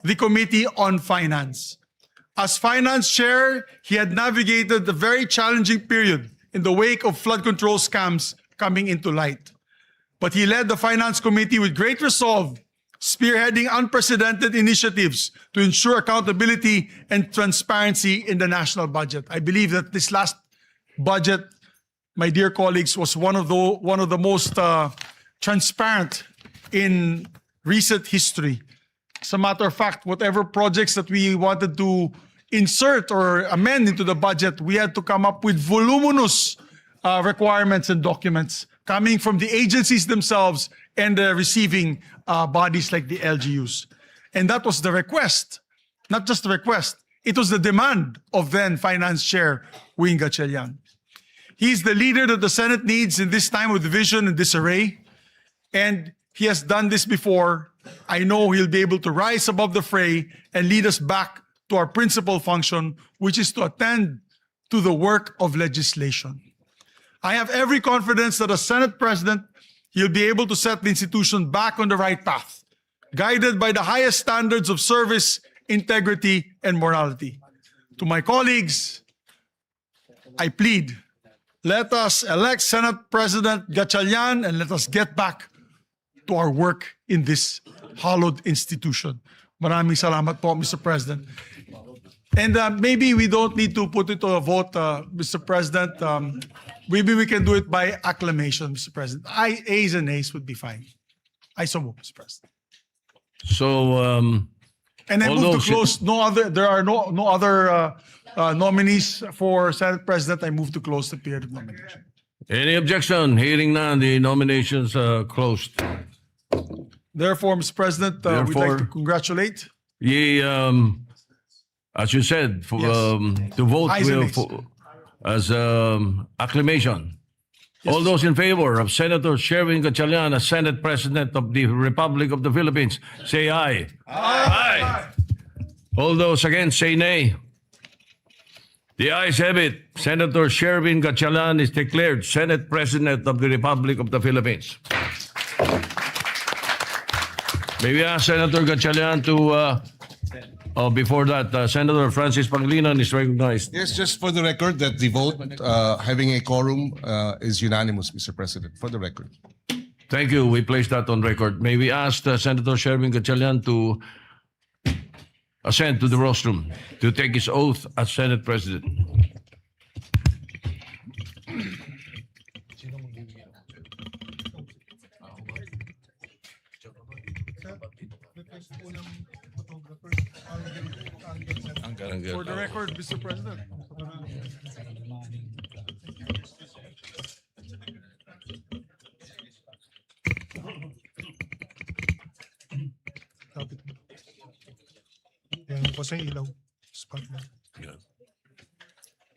the Committee on Finance. As Finance Chair, he had navigated the very challenging period in the wake of flood control scams coming into light. But he led the Finance Committee with great resolve, spearheading unprecedented initiatives to ensure accountability and transparency in the national budget. I believe that this last budget, my dear colleagues, was one of the most transparent in recent history. As a matter of fact, whatever projects that we wanted to insert or amend into the budget, we had to come up with voluminous requirements and documents coming from the agencies themselves and the receiving bodies like the LGUs. And that was the request, not just the request, it was the demand of then Finance Chair Wing Gatchalian. He's the leader that the Senate needs in this time of division and disarray, and he has done this before. I know he'll be able to rise above the fray and lead us back to our principal function, which is to attend to the work of legislation. I have every confidence that as Senate President, he'll be able to set the institution back on the right path, guided by the highest standards of service, integrity, and morality. To my colleagues, I plead, let us elect Senate President Gatchalian and let us get back to our work in this hallowed institution. Maraming salamat po, Mr. President. And maybe we don't need to put it to a vote, Mr. President. Maybe we can do it by acclamation, Mr. President. Ayes and nays would be fine. I so move, Mr. President. So, And I move although to close. There are no other nominees for Senate President. I move to close the period of nomination. any objection? Hearing none, the nominations are closed. Therefore, Mr. President, we'd like to Therefore- congratulate. Ye, as you said, for, Yes. to vote Ayes and will, nays. as acclamation. All those in favor of Senator Sherwin Gatchalian as Senate President of the Republic of the Philippines, say aye. Aye. All those against, say nay. The ayes have it. Senator Sherwin Gatchalian is declared Senate President of the Republic of the Philippines. May we ask Senator Gatchalian to, before that, Senator Francis Pangilinan is recognized. Yes, just for the record that the vote, having a quorum, is unanimous, Mr. President, for the record. Thank you. We place that on record. May we ask Senator Sherwin Gatchalian to ascend to the rostrum to take his oath as Senate President. For the record, Mr. President. Yan po sa ilaw. Spotlight.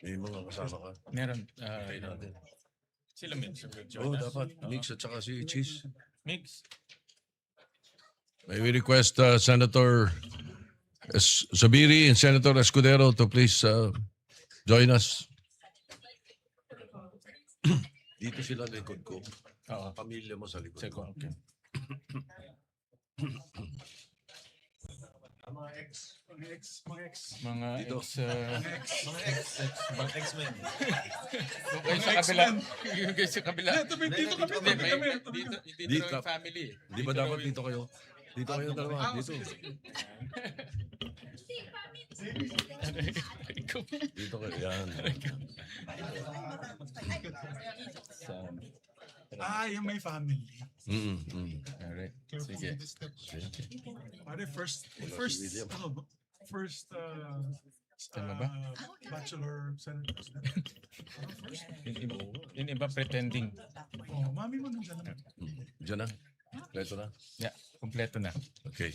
May mga kasama ka. Meron. Sila mix. Oo, dapat. Mix at saka si Cheese. Mix. May we request Senator Zubiri and Senator Escudero to please join us. Dito sila likod ko. Oo. Pamilya mo sa likod. Seko, okay. Mga ex. Mga Dito. X-Men. Yung kayo sa kabila. Yung kayo sa kabila. Dito kami. Dito yung family. Di ba dapat dito kayo? Dito kayo dalawa. Dito. Dito kayo. Yan. Yung may family. Alright. Sige. Pare, first Tama ba? bachelor Senate President. Yung iba pretending. Oh, mami mo nandiyan naman. Diyan na. Leto na. Yeah, kompleto na. Okay.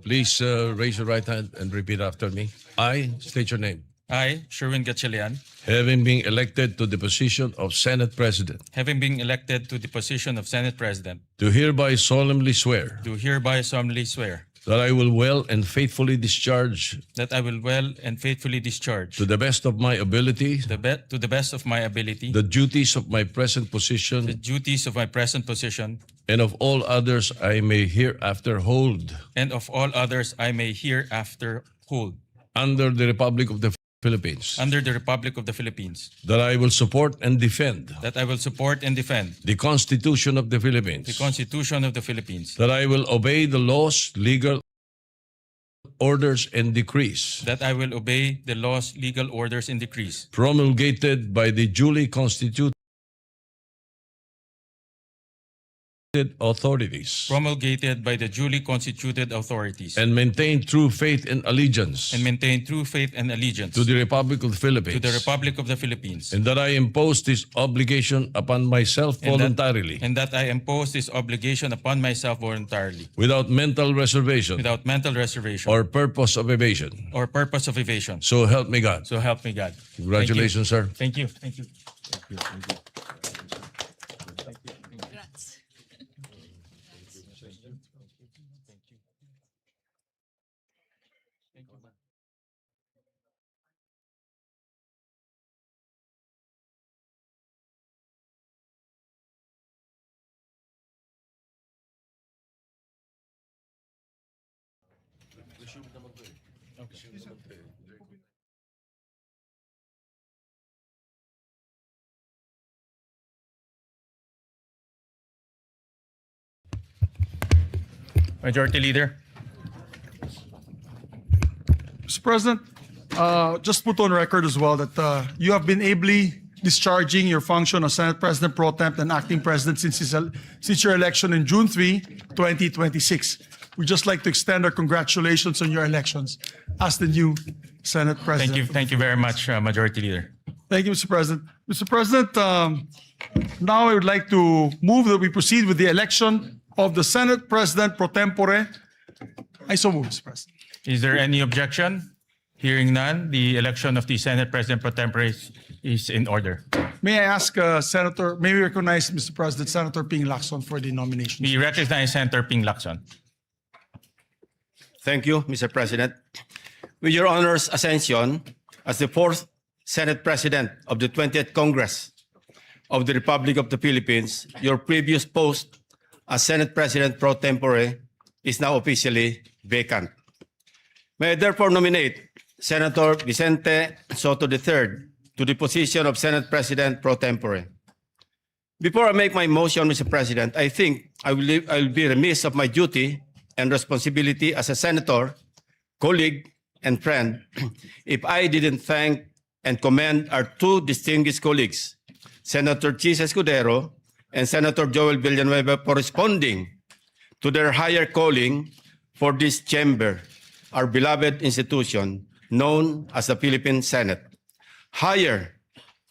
Please raise your right hand and repeat after me. I state your name. I, Sherwin Gatchalian, Having been elected to the position of Senate President, having been elected to the position of Senate President, do hereby solemnly swear do hereby solemnly swear that I will well and faithfully discharge that I will well and faithfully discharge to the best of my ability to the best of my ability the duties of my present position the duties of my present position and of all others I may hereafter hold and of all others I may hereafter hold under the Republic of the Philippines, under the Republic of the Philippines, that I will support and defend that I will support and defend the Constitution of the Philippines, the Constitution of the Philippines, that I will obey the laws, legal orders, and decrees that I will obey the laws, legal orders, and decrees promulgated by the duly constituted authorities, promulgated by the duly constituted authorities, and maintain true faith and allegiance and maintain true faith and allegiance to the Republic of the Philippines, to the Republic of the Philippines, and that I impose this obligation upon myself voluntarily, and that I impose this obligation upon myself voluntarily, without mental reservation without mental reservation or purpose of evasion. or purpose of evasion. So help me God. So help me God. Congratulations, sir. Thank you. Thank you. Majority Leader. Mr. President, just put on record as well that you have been ably discharging your function as Senate President Pro Temp and Acting President since your election in June 3, 2026. We'd just like to extend our congratulations on your elections as the new Senate President. Thank you. Thank you very much, Majority Leader. Thank you, Mr. President. Mr. President, now I would like to move that we proceed with the election of the Senate President Pro Tempore. I so move, Mr. President. Is there any objection? Hearing none, the election of the Senate President Pro Tempore is in order. May I ask may we recognize, Mr. President, Senator Ping Lacson for the nomination? We recognize Senator Ping Lacson. Thank you, Mr. President. With your Honor's ascension as the fourth Senate President of the 20th Congress of the Republic of the Philippines, your previous post as Senate President Pro Tempore is now officially vacant. May I therefore nominate Senator Vicente Soto III to the position of Senate President Pro Tempore. Before I make my motion, Mr. President, I think I will be remiss of my duty and responsibility as a senator, colleague, and friend if I didn't thank and commend our two distinguished colleagues, Senator Chis Escudero and Senator Joel Villanueva, for responding to their higher calling for this chamber, our beloved institution known as the Philippine Senate. Higher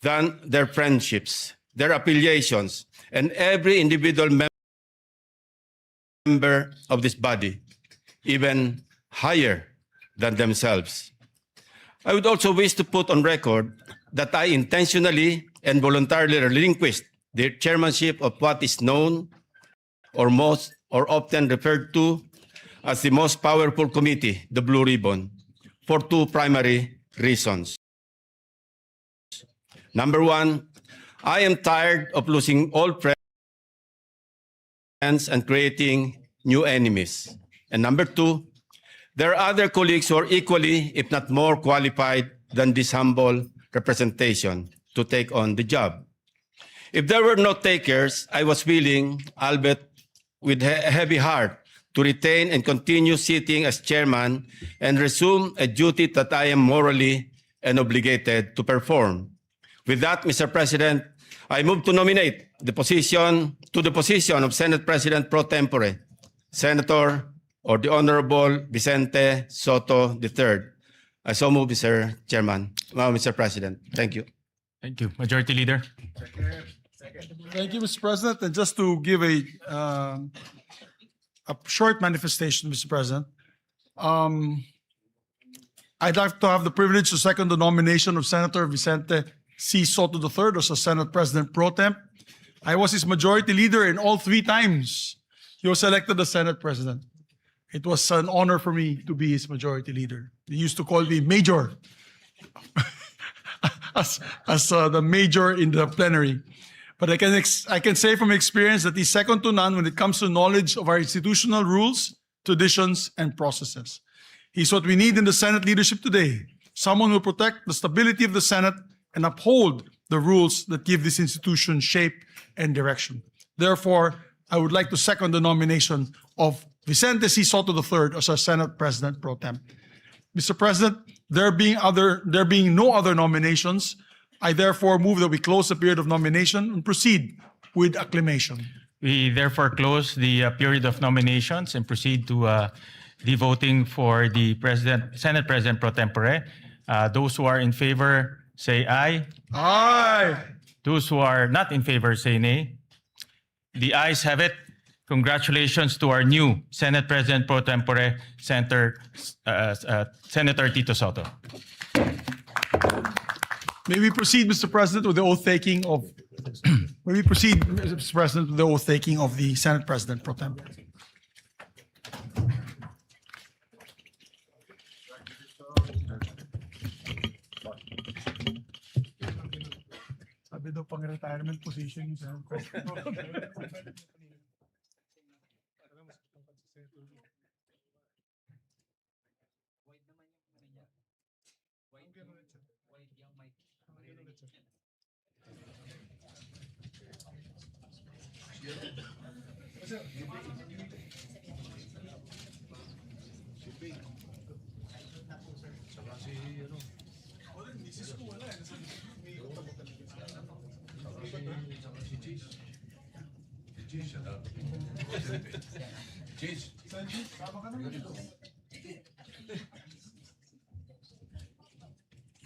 than their friendships, their affiliations, and every individual member of this body, even higher than themselves. I would also wish to put on record that I intentionally and voluntarily relinquished the chairmanship of what is known or often referred to as the most powerful committee, the Blue Ribbon, for two primary reasons. Number one, I am tired of losing old friends and creating new enemies. And number two, there are other colleagues who are equally, if not more, qualified than this humble representation to take on the job. If there were no takers, I was willing, albeit with a heavy heart, to retain and continue sitting as chairman and resume a duty that I am morally and obligated to perform. With that, Mr. President, I move to nominate the position of Senate President Pro Tempore, Senator or the Honorable Vicente Soto III. I so move, Mr. Chairman. Mr. President. Thank you. Thank you. Majority Leader. Thank you, Mr. President. And just to give a short manifestation, Mr. President, I'd like to have the privilege to second the nomination of Senator Vicente C. Soto III as a Senate President Pro Temp. I was his majority leader in all three times he was elected as Senate President. It was an honor for me to be his majority leader. They used to call me Major as the major in the plenary. But I can say from experience that he's second to none when it comes to knowledge of our institutional rules, traditions, and processes. He's what we need in the Senate leadership today. Someone who will protect the stability of the Senate and uphold the rules that give this institution shape and direction. Therefore, I would like to second the nomination of Vicente C. Soto III as our Senate President Pro Tem. Mr. President, there being no other nominations, I therefore move that we close the period of nomination and proceed with acclamation. We therefore close the period of nominations and proceed to the voting for the Senate President Pro Tempore. Those who are in favor say aye. Aye. Those who are not in favor say nay. The ayes have it. Congratulations to our new Senate President Pro Tempore, Senator Tito Soto. May we proceed, Mr. President, with the oath taking of may we proceed, Mr. President, with the oath taking of the Senate President Pro Tem. Sabi daw pang retirement position yung Senate President.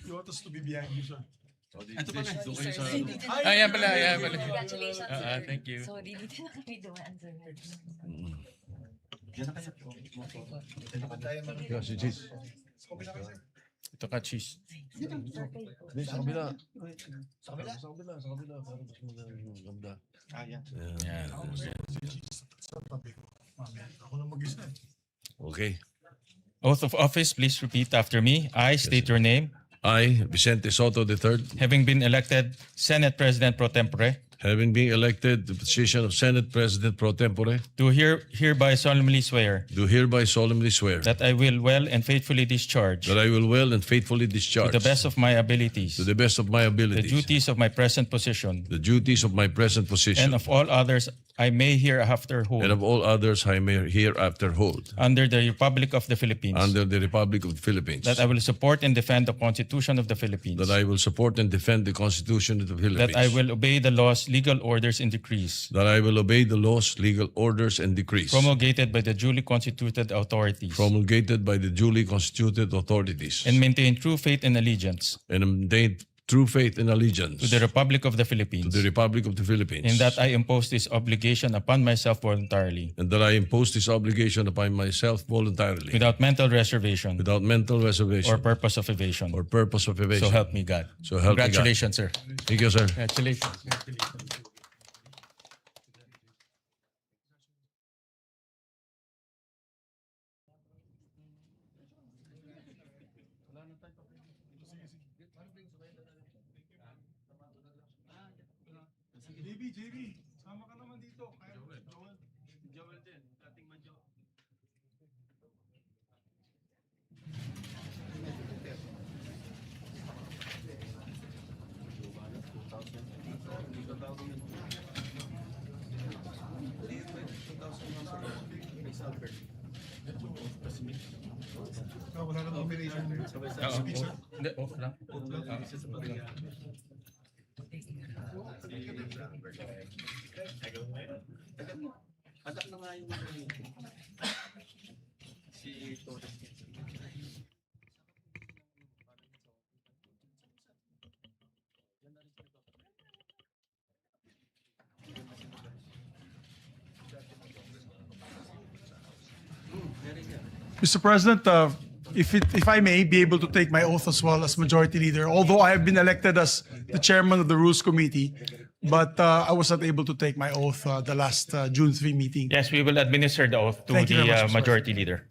You want us to be behind you, sir? Ayan pala. Congratulations, sir. Thank you. Sorry, dito na kami dumaan, sir. Si Cheese. Ito ka, cheese. Sa kabila. Sa kabila. Para mas maganda. Yan. Ako na mag-isa. Okay. Oath of office, please repeat after me. I state your name. I, Vicente Soto III, Having been elected Senate President Pro Tempore, having been elected the position of Senate President Pro Tempore, do hereby solemnly swear do hereby solemnly swear that I will well and faithfully discharge, that I will well and faithfully to discharge the best of my abilities, to the best of my the abilities duties of my present position, the duties of my present position and of all others I may hereafter hold, and of all others I may hereafter hold under the Republic of the Philippines, under the Republic of the Philippines, that I will support and defend the Constitution of the Philippines, that I will support and defend the Constitution of the Philippines, that I will obey the laws, legal orders, and decrees that I will obey the laws, legal orders, and decrees promulgated by the duly constituted authorities, promulgated by the duly constituted authorities, and maintain true faith and allegiance and maintain true faith and allegiance to the Republic of the to Philippines, the Republic of the Philippines, and that I impose this obligation upon myself voluntarily, and that I impose this obligation upon myself voluntarily, without mental reservation without mental reservation or purpose of evasion. or purpose of evasion. So help me God. So help me God. Congratulations, sir. Thank you, sir. Congratulations. JB, sama ka naman dito. Joel din, dating manjo. Wala nang nomination. Hindi, off lang. Mr. President, if I may be able to take my oath as well as Majority Leader, although I have been elected as the Chairman of the Rules Committee, but I was not able to take my oath the last June 3 meeting. Yes, we will administer the oath to Thank you very much, the Mr. Majority Leader.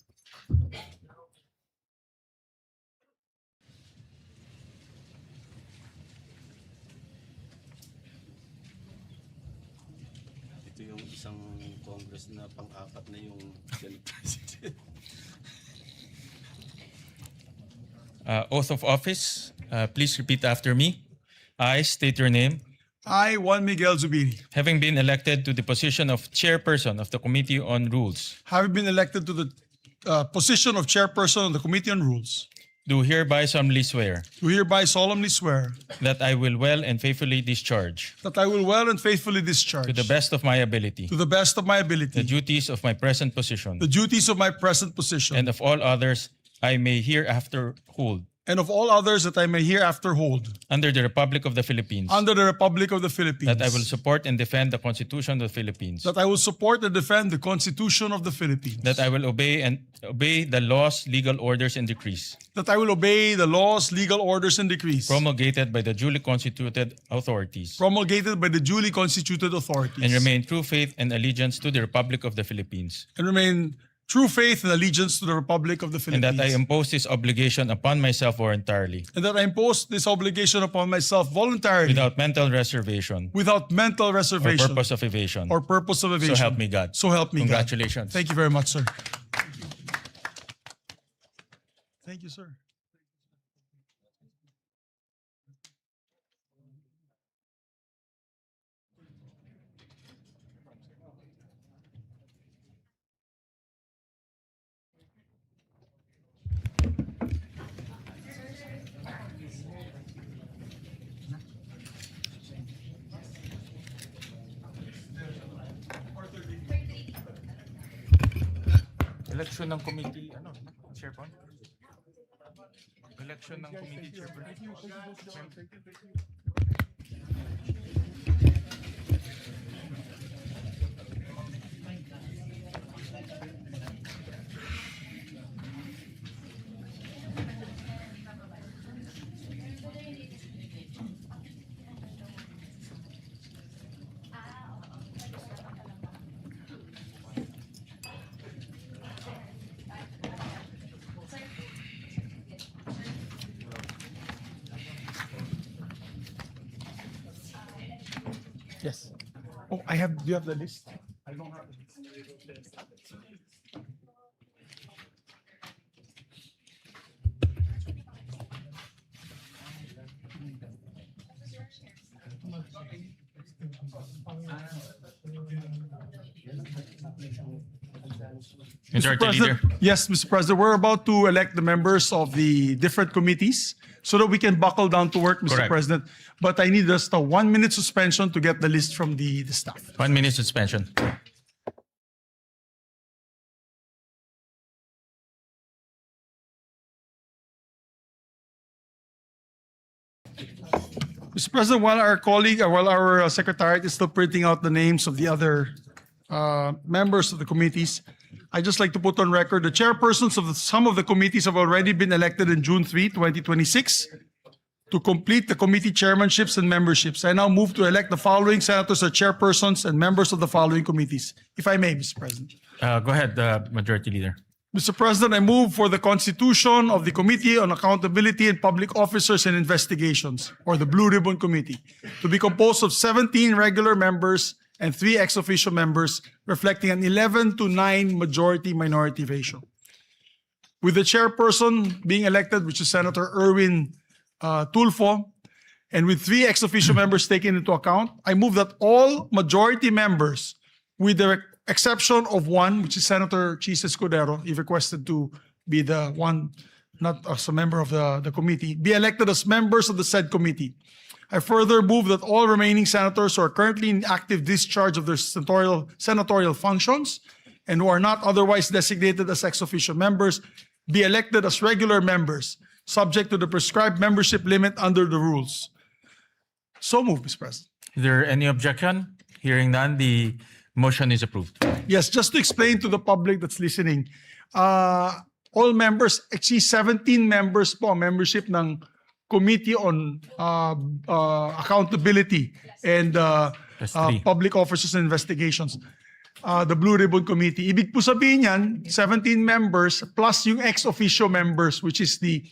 isang Congress na pang-apat na yung Senate President. Oath of office. Please repeat after me. I state your name. I, Juan Miguel Zubiri, Having been elected to the position of chairperson of the Committee on Rules, having been elected to the position of chairperson of the Committee on Rules, do hereby solemnly swear do hereby solemnly swear that I will well and faithfully discharge, that I will well and faithfully discharge, to the best of my ability, to the best of my the ability, duties of my present position the duties of my present position, and of all others I may hereafter hold and of all others that I may hereafter hold under the Republic of the Philippines, under the Republic of the Philippines, that I will support and defend the Constitution of the Philippines, that I will support and defend the Constitution of the Philippines, that I will obey the laws, legal orders, and decrees that I will obey the laws, legal orders, and decrees promulgated by the duly constituted authorities, promulgated by the duly constituted authorities, and remain true faith and allegiance to the Republic of the Philippines, and remain true faith and allegiance to the Republic of the and Philippines, that I impose this obligation upon myself voluntarily, and that I impose this obligation upon myself voluntarily, without mental reservation without mental or reservation purpose of evasion. or purpose of evasion. So help me God. So help me God. Congratulations. Thank you very much, sir. Thank you, sir. Election ng committee, chairperson? Election ng committee chairperson. Yes. Oh, do you have the list? I don't have the list. Majority Leader. Yes, Mr. President, we're about to elect the members of the different committees so that we can buckle down to work, Mr. Correct. President. But I need just a 1 minute suspension to get the list from the staff. 1 minute suspension. Mr. President, while our secretariat is still printing out the names of the other members of the committees, I'd just like to put on record the chairpersons of some of the committees have already been elected in June 3, 2026. To complete the committee chairmanships and memberships, I now move to elect the following senators as chairpersons and members of the following committees. If I may, Mr. President. Go ahead, Majority Leader. Mr. President, I move for the constitution of the Committee on Accountability and Public Officers and Investigations, or the Blue Ribbon Committee, to be composed of 17 regular members and 3 ex officio members, reflecting an 11-9 majority-minority ratio. With the chairperson being elected, which is Senator Erwin Tulfo, and with 3 ex officio members taken into account, I move that all majority members, with the exception of one, which is Senator Chis Escudero, he requested to be the one, not as a member of the committee, be elected as members of the said committee. I further move that all remaining senators who are currently in active discharge of their senatorial functions and who are not otherwise designated as ex officio members be elected as regular members, subject to the prescribed membership limit under the rules. So moved, Mr. President. Is there any objection? Hearing none, the motion is approved. Yes, just to explain to the public that's listening, all members, actually 17 members po ang membership ng Committee on Accountability and That's 3. Public Officers and Investigations, the Blue Ribbon Committee. Ibig po sabihin yan, 17 members plus yung ex officio members, which is the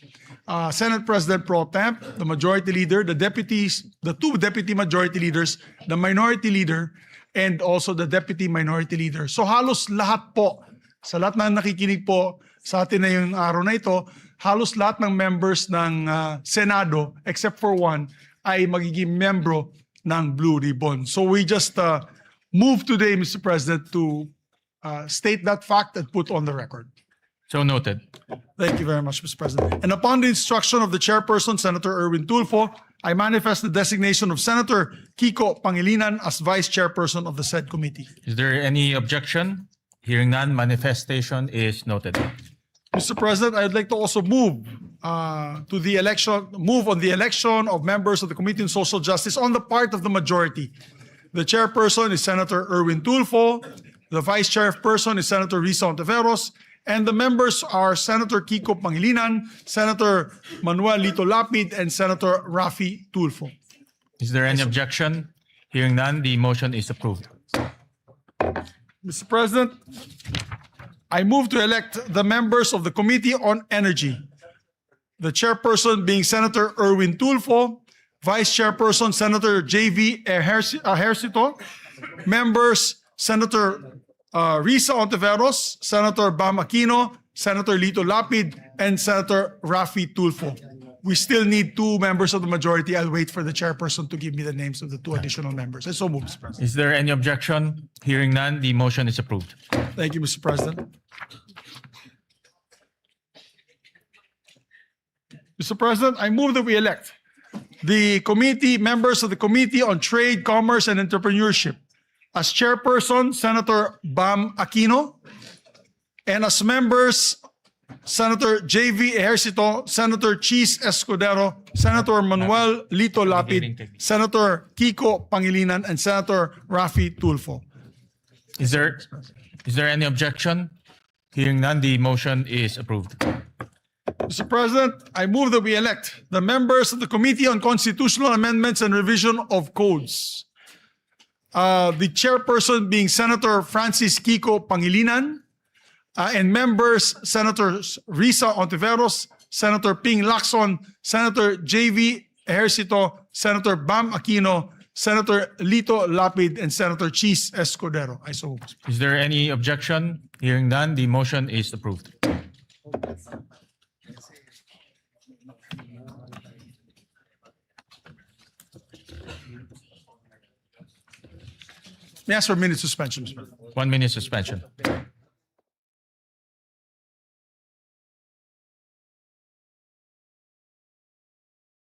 Senate President Pro Temp, the Majority Leader, the deputies, the 2 deputy Majority Leaders, the Minority Leader, and also the Deputy Minority Leader. So halos lahat po, sa lahat na nakikinig po sa atin na yung araw na ito, halos lahat ng members ng Senado, except for one, ay magiging membro ng Blue Ribbon. So we just move today, Mr. President, to state that fact and put on the record. So noted. Thank you very much, Mr. President. And upon the instruction of the chairperson, Senator Erwin Tulfo, I manifest the designation of Senator Kiko Pangilinan as vice chairperson of the said committee. Is there any objection? Hearing none, manifestation is noted. Mr. President, I'd like to also move on the election of members of the Committee on Social Justice on the part of the majority. The chairperson is Senator Erwin Tulfo. The vice chairperson is Senator Risa Ontiveros. And the members are Senator Kiko Pangilinan, Senator Manuel Lito Lapid, and Senator Rafi Tulfo. Is there any objection? Hearing none, the motion is approved. Mr. President, I move to elect the members of the Committee on Energy. The chairperson being Senator Erwin Tulfo, Vice Chairperson Senator J.V. Ejercito, members Senator Risa Ontiveros, Senator Bam Aquino, Senator Lito Lapid, and Senator Rafi Tulfo. We still need two members of the majority. I'll wait for the chairperson to give me the names of the two additional members. I so move, Mr. President. Is there any objection? Hearing none, the motion is approved. Thank you, Mr. President. Mr. President, I move that we elect the members of the Committee on Trade, Commerce, and Entrepreneurship. As chairperson, Senator Bam Aquino, and as members, Senator J.V. Ejercito, Senator Cheese Escudero, Senator Manuel Lito Lapid, Senator Kiko Pangilinan, and Senator Rafi Tulfo. Is there any objection? Hearing none, the motion is approved. Mr. President, I move that we elect the members of the Committee on Constitutional Amendments and Revision of Codes. The chairperson being Senator Francis Kiko Pangilinan, and members Senators Risa Ontiveros, Senator Ping Lacson, Senator J.V. Ejercito, Senator Bam Aquino, Senator Lito Lapid, and Senator Cheese Escudero. I so move. Is there any objection? Hearing none, the motion is approved. May I ask for a minute suspension, Mr. President? 1 minute suspension.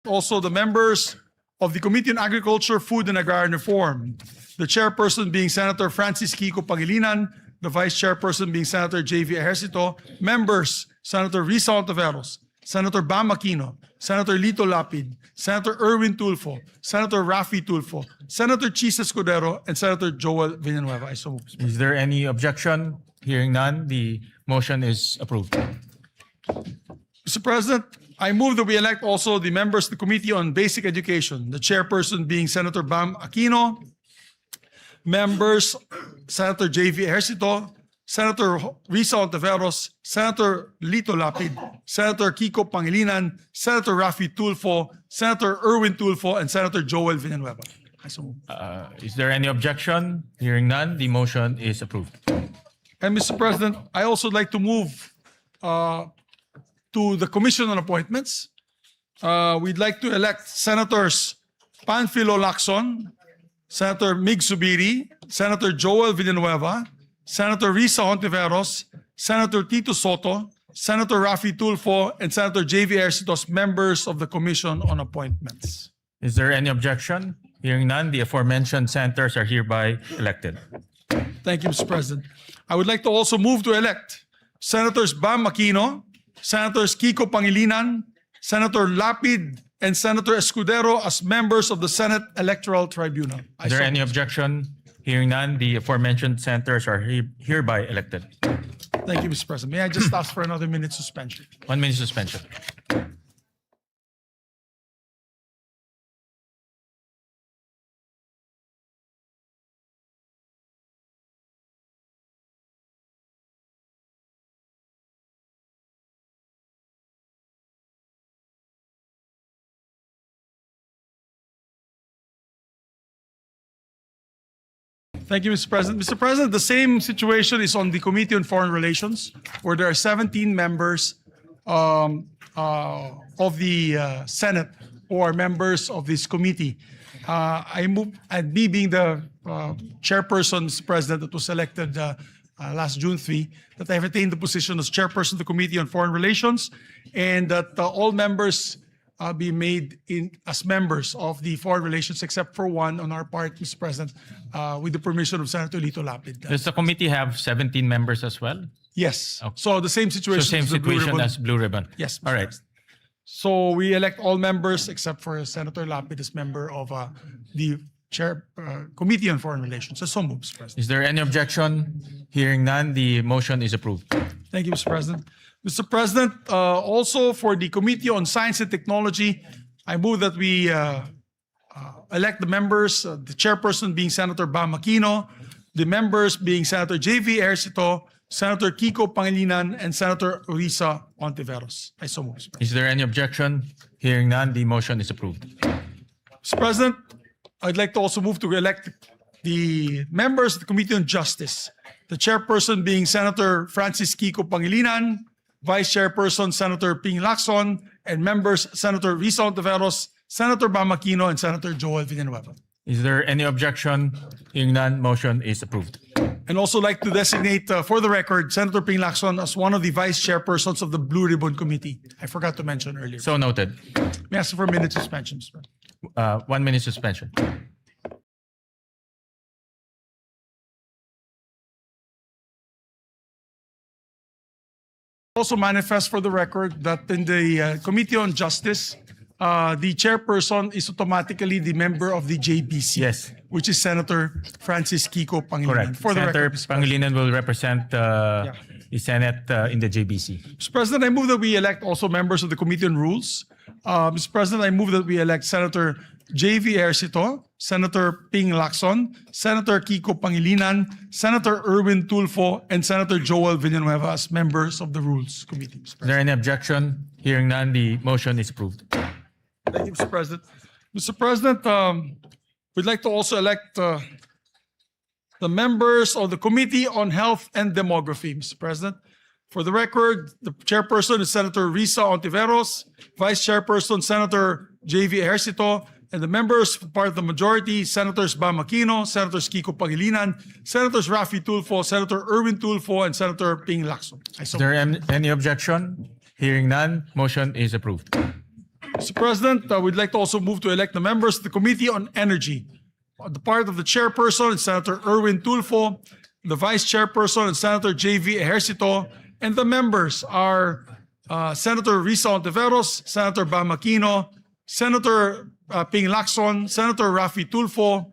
Also, the members of the Committee on Agriculture, Food, and Agrarian Reform. The chairperson being Senator Francis Kiko Pangilinan, the vice chairperson being Senator J.V. Ejercito, members Senator Risa Ontiveros, Senator Bam Aquino, Senator Lito Lapid, Senator Erwin Tulfo, Senator Rafi Tulfo, Senator Cheese Escudero, and Senator Joel Villanueva. I so move. Is there any objection? Hearing none, the motion is approved. Mr. President, I move that we elect also the members of the Committee on Basic Education, the chairperson being Senator Bam Aquino, members Senator J.V. Ejercito, Senator Risa Ontiveros, Senator Lito Lapid, Senator Kiko Pangilinan, Senator Rafi Tulfo, Senator Erwin Tulfo, and Senator Joel Villanueva. I so move. Is there any objection? Hearing none, the motion is approved. And Mr. President, I also like to move to the Commission on Appointments. We'd like to elect Senators Panfilo Lacson, Senator Mig Zubiri, Senator Joel Villanueva, Senator Risa Ontiveros, Senator Tito Soto, Senator Rafi Tulfo, and Senator J.V. Ejercito as members of the Commission on Appointments. Is there any objection? Hearing none, the aforementioned senators are hereby elected. Thank you, Mr. President. I would like to also move to elect Senators Bam Aquino, Senators Kiko Pangilinan, Senator Lapid, and Senator Escudero as members of the Senate Electoral Tribunal. Is there any objection? Hearing none, the aforementioned senators are hereby elected. Thank you, Mr. President. May I just ask for another minute suspension? 1 minute suspension. Thank you, Mr. President. Mr. President, the same situation is on the Committee on Foreign Relations, where there are 17 members of the Senate who are members of this committee. I move, and me being the chairperson, Mr. President, that was elected last June 3, that I have retained the position as chairperson of the Committee on Foreign Relations, and that all members be made as members of the Foreign Relations, except for one on our part, Mr. President, with the permission of Senator Lito Lapid. Does the committee have 17 members as well? Yes. Okay. So the same So situation. same as the Blue situation Ribbon. as Blue Ribbon? Yes. All right. So we elect all members except for Senator Lapid as member of the Committee on Foreign Relations. So moves, President. Is there any objection? Hearing none, the motion is approved. Thank you, Mr. President. Mr. President, also for the Committee on Science and Technology, I move that we elect the members, the chairperson being Senator Bam Aquino, the members being Senator J.V. Ejercito, Senator Kiko Pangilinan, and Senator Risa Ontiveros. I so move, Mr. President. Is there any objection? Hearing none, the motion is approved. Mr. President, I'd like to also move to elect the members of the Committee on Justice, the chairperson being Senator Francis Kiko Pangilinan, Vice Chairperson Senator Ping Lacson, and members Senator Risa Ontiveros, Senator Bam Aquino, and Senator Joel Villanueva. Is there any objection? Hearing none, motion is approved. And also like to designate, for the record, Senator Ping Lacson as one of the vice chairpersons of the Blue Ribbon Committee. I forgot to mention earlier. So noted. May I ask for a minute suspension, Mr. President? 1 minute suspension. Also manifest for the record that in the Committee on Justice, the chairperson is automatically the member of the JBC. Yes. Which is Senator Francis Kiko Pangilinan. Correct. For the Senator record, Mr. President. Pangilinan will represent the Senate in the JBC. Mr. President, I move that we elect also members of the Committee on Rules. Mr. President, I move that we elect Senator J.V. Ejercito, Senator Ping Lacson, Senator Kiko Pangilinan, Senator Erwin Tulfo, and Senator Joel Villanueva as members of the Rules Committee. Mr. Is President. there any objection? Hearing none, the motion is approved. Thank you, Mr. President. Mr. President, we'd like to also elect the members of the Committee on Health and Demography, Mr. President. For the record, the chairperson is Senator Risa Ontiveros, Vice Chairperson Senator J.V. Ejercito, and the members, part of the majority, Senators Bam Aquino, Senators Kiko Pangilinan, Senators Rafi Tulfo, Senator Erwin Tulfo, and Senator Ping Lacson. Is there any objection? Hearing none, motion is approved. Mr. President, we'd like to also move to elect the members of the Committee on Energy. The part of the chairperson is Senator Erwin Tulfo, the vice chairperson is Senator J.V. Ejercito, and the members are Senator Risa Ontiveros, Senator Bam Aquino, Senator Ping Lacson, Senator Rafi Tulfo.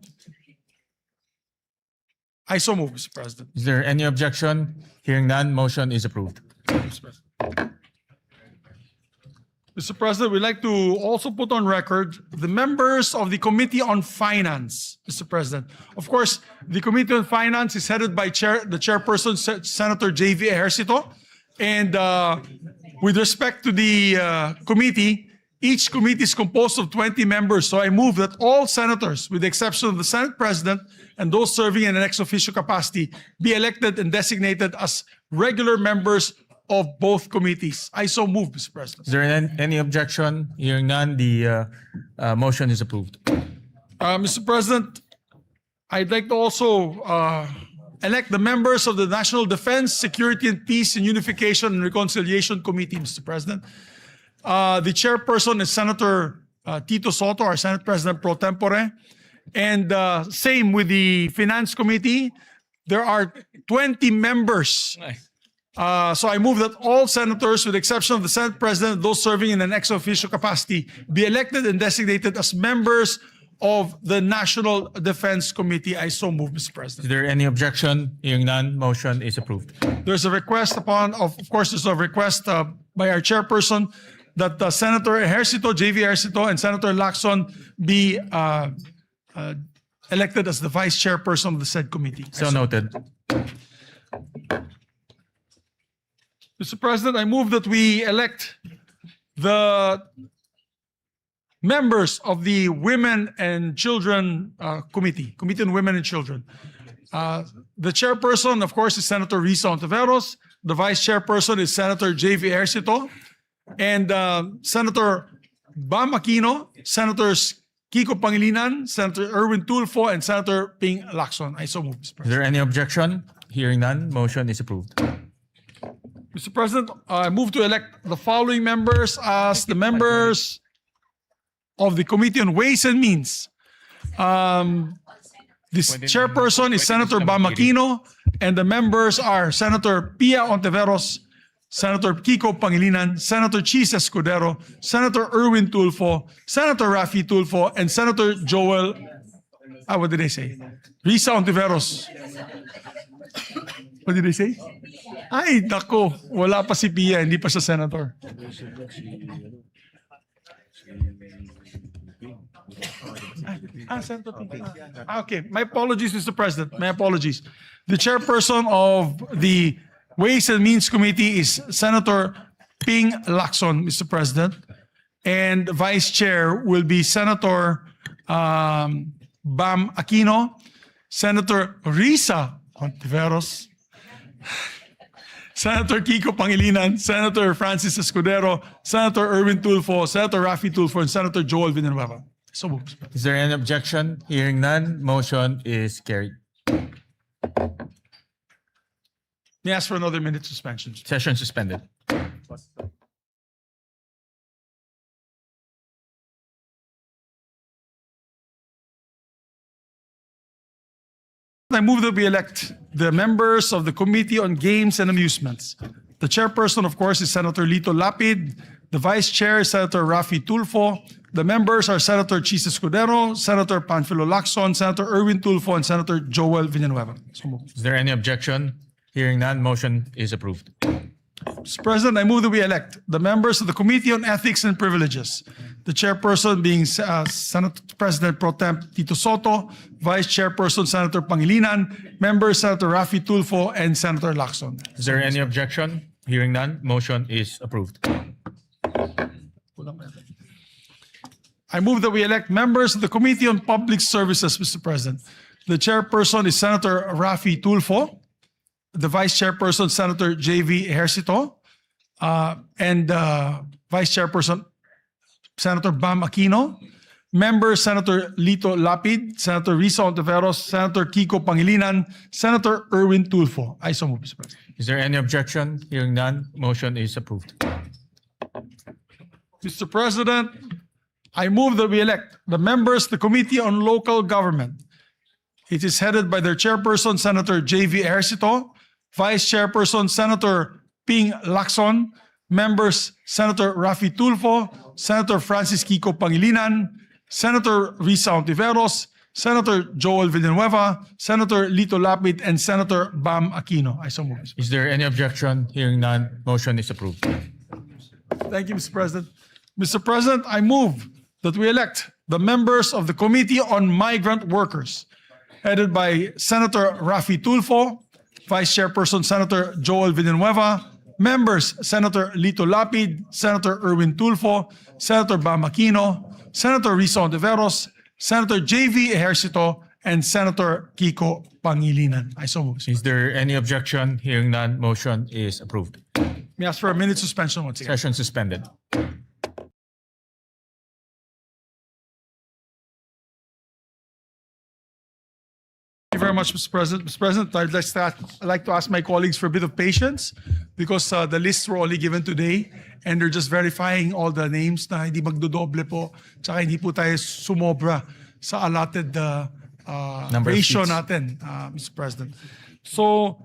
I so move, Mr. President. Is there any objection? Hearing none, motion is approved. Mr. President, we'd like to also put on record the members of the Committee on Finance, Mr. President. Of course, the Committee on Finance is headed by the chairperson, Senator J.V. Ejercito. And with respect to the committee, each committee is composed of 20 members. So I move that all senators, with the exception of the Senate President and those serving in an ex officio capacity, be elected and designated as regular members of both committees. I so move, Mr. President. Is there any objection? Hearing none, the motion is approved. Mr. President, I'd like to also elect the members of the National Defense, Security and Peace and Unification and Reconciliation Committee, Mr. President. The chairperson is Senator Tito Soto, our Senate President pro tempore. And same with the Finance Committee. There are 20 members. So I move that all senators, with the exception of the Senate President, those serving in an ex officio capacity, be elected and designated as members of the National Defense Committee. I so move, Mr. President. Is there any objection? Hearing none, motion is approved. There's a request of course, there's a request by our chairperson that Senator Ejercito, J.V. Ejercito, and Senator Lacson be elected as the vice chairperson of the said committee. So noted. Mr. President, I move that we elect the members of the Women and Children Committee on Women and Children. The chairperson, of course, is Senator Risa Ontiveros. The vice chairperson is Senator J.V. Ejercito. And Senator Bam Aquino, Senators Kiko Pangilinan, Senator Erwin Tulfo, and Senator Ping Lacson. I so move, Mr. Is President. there any objection? Hearing none, motion is approved. Mr. President, I move to elect the following members as the members of the Committee on Ways and Means. This chairperson is Senator Bam Aquino, and the members are Senator Pia Ontiveros, Senator Kiko Pangilinan, Senator Chis Escudero, Senator Erwin Tulfo, Senator Rafi Tulfo, and Senator Joel, what did I say? Risa Ontiveros. What did I say? Ay, nako, wala pa si Pia, hindi pa siya senator. Senator Ping. Okay, my apologies, Mr. President. My apologies. The chairperson of the Ways and Means Committee is Senator Ping Lacson, Mr. President. And vice chair will be Senator Bam Aquino, Senator Risa Ontiveros, Senator Kiko Pangilinan, Senator Francis Escudero, Senator Erwin Tulfo, Senator Rafi Tulfo, and Senator Joel Villanueva. So moved, Mr. President. Is there any objection? Hearing none, motion is carried. May I ask for another minute suspension? Session suspended. I move that we elect the members of the Committee on Games and Amusements. The chairperson, of course, is Senator Lito Lapid. The vice chair is Senator Rafi Tulfo. The members are Senator Chis Escudero, Senator Panfilo Lacson, Senator Erwin Tulfo, and Senator Joel Villanueva. So moved. Is there any objection? Hearing none, motion is approved. Mr. President, I move that we elect the members of the Committee on Ethics and Privileges. The chairperson being Senate President Pro Tem Tito Soto, Vice Chairperson Senator Pangilinan, members Senator Rafi Tulfo, and Senator Lacson. Is there any objection? Hearing none, motion is approved. I move that we elect members of the Committee on Public Services, Mr. President. The chairperson is Senator Rafi Tulfo. The vice chairperson, Senator J.V. Ejercito, and vice chairperson, Senator Bam Aquino. Members, Senator Lito Lapid, Senator Risa Ontiveros, Senator Kiko Pangilinan, Senator Erwin Tulfo. I so move, Mr. President. Is there any objection? Hearing none, motion is approved. Mr. President, I move that we elect the members of the Committee on Local Government. It is headed by their chairperson, Senator J.V. Ejercito, Vice Chairperson, Senator Ping Lacson, members, Senator Rafi Tulfo, Senator Francis Kiko Pangilinan, Senator Risa Ontiveros, Senator Joel Villanueva, Senator Lito Lapid, and Senator Bam Aquino. I so move. Is there any objection? Hearing none, motion is approved. Thank you, Mr. President. Mr. President, I move that we elect the members of the Committee on Migrant Workers, headed by Senator Rafi Tulfo, Vice Chairperson Senator Joel Villanueva, members Senator Lito Lapid, Senator Erwin Tulfo, Senator Bam Aquino, Senator Risa Ontiveros, Senator J.V. Ejercito, and Senator Kiko Pangilinan. I so move. Is there any objection? Hearing none, motion is approved. May I ask for a minute suspension once again? Session suspended. Thank you very much, Mr. President. Mr. President, I'd like to ask my colleagues for a bit of patience because the lists were only given today and they're just verifying all the names na hindi magdodoble po tsaka hindi po tayo sumobra sa allotted Number of ratio seats. natin, Mr. President. So,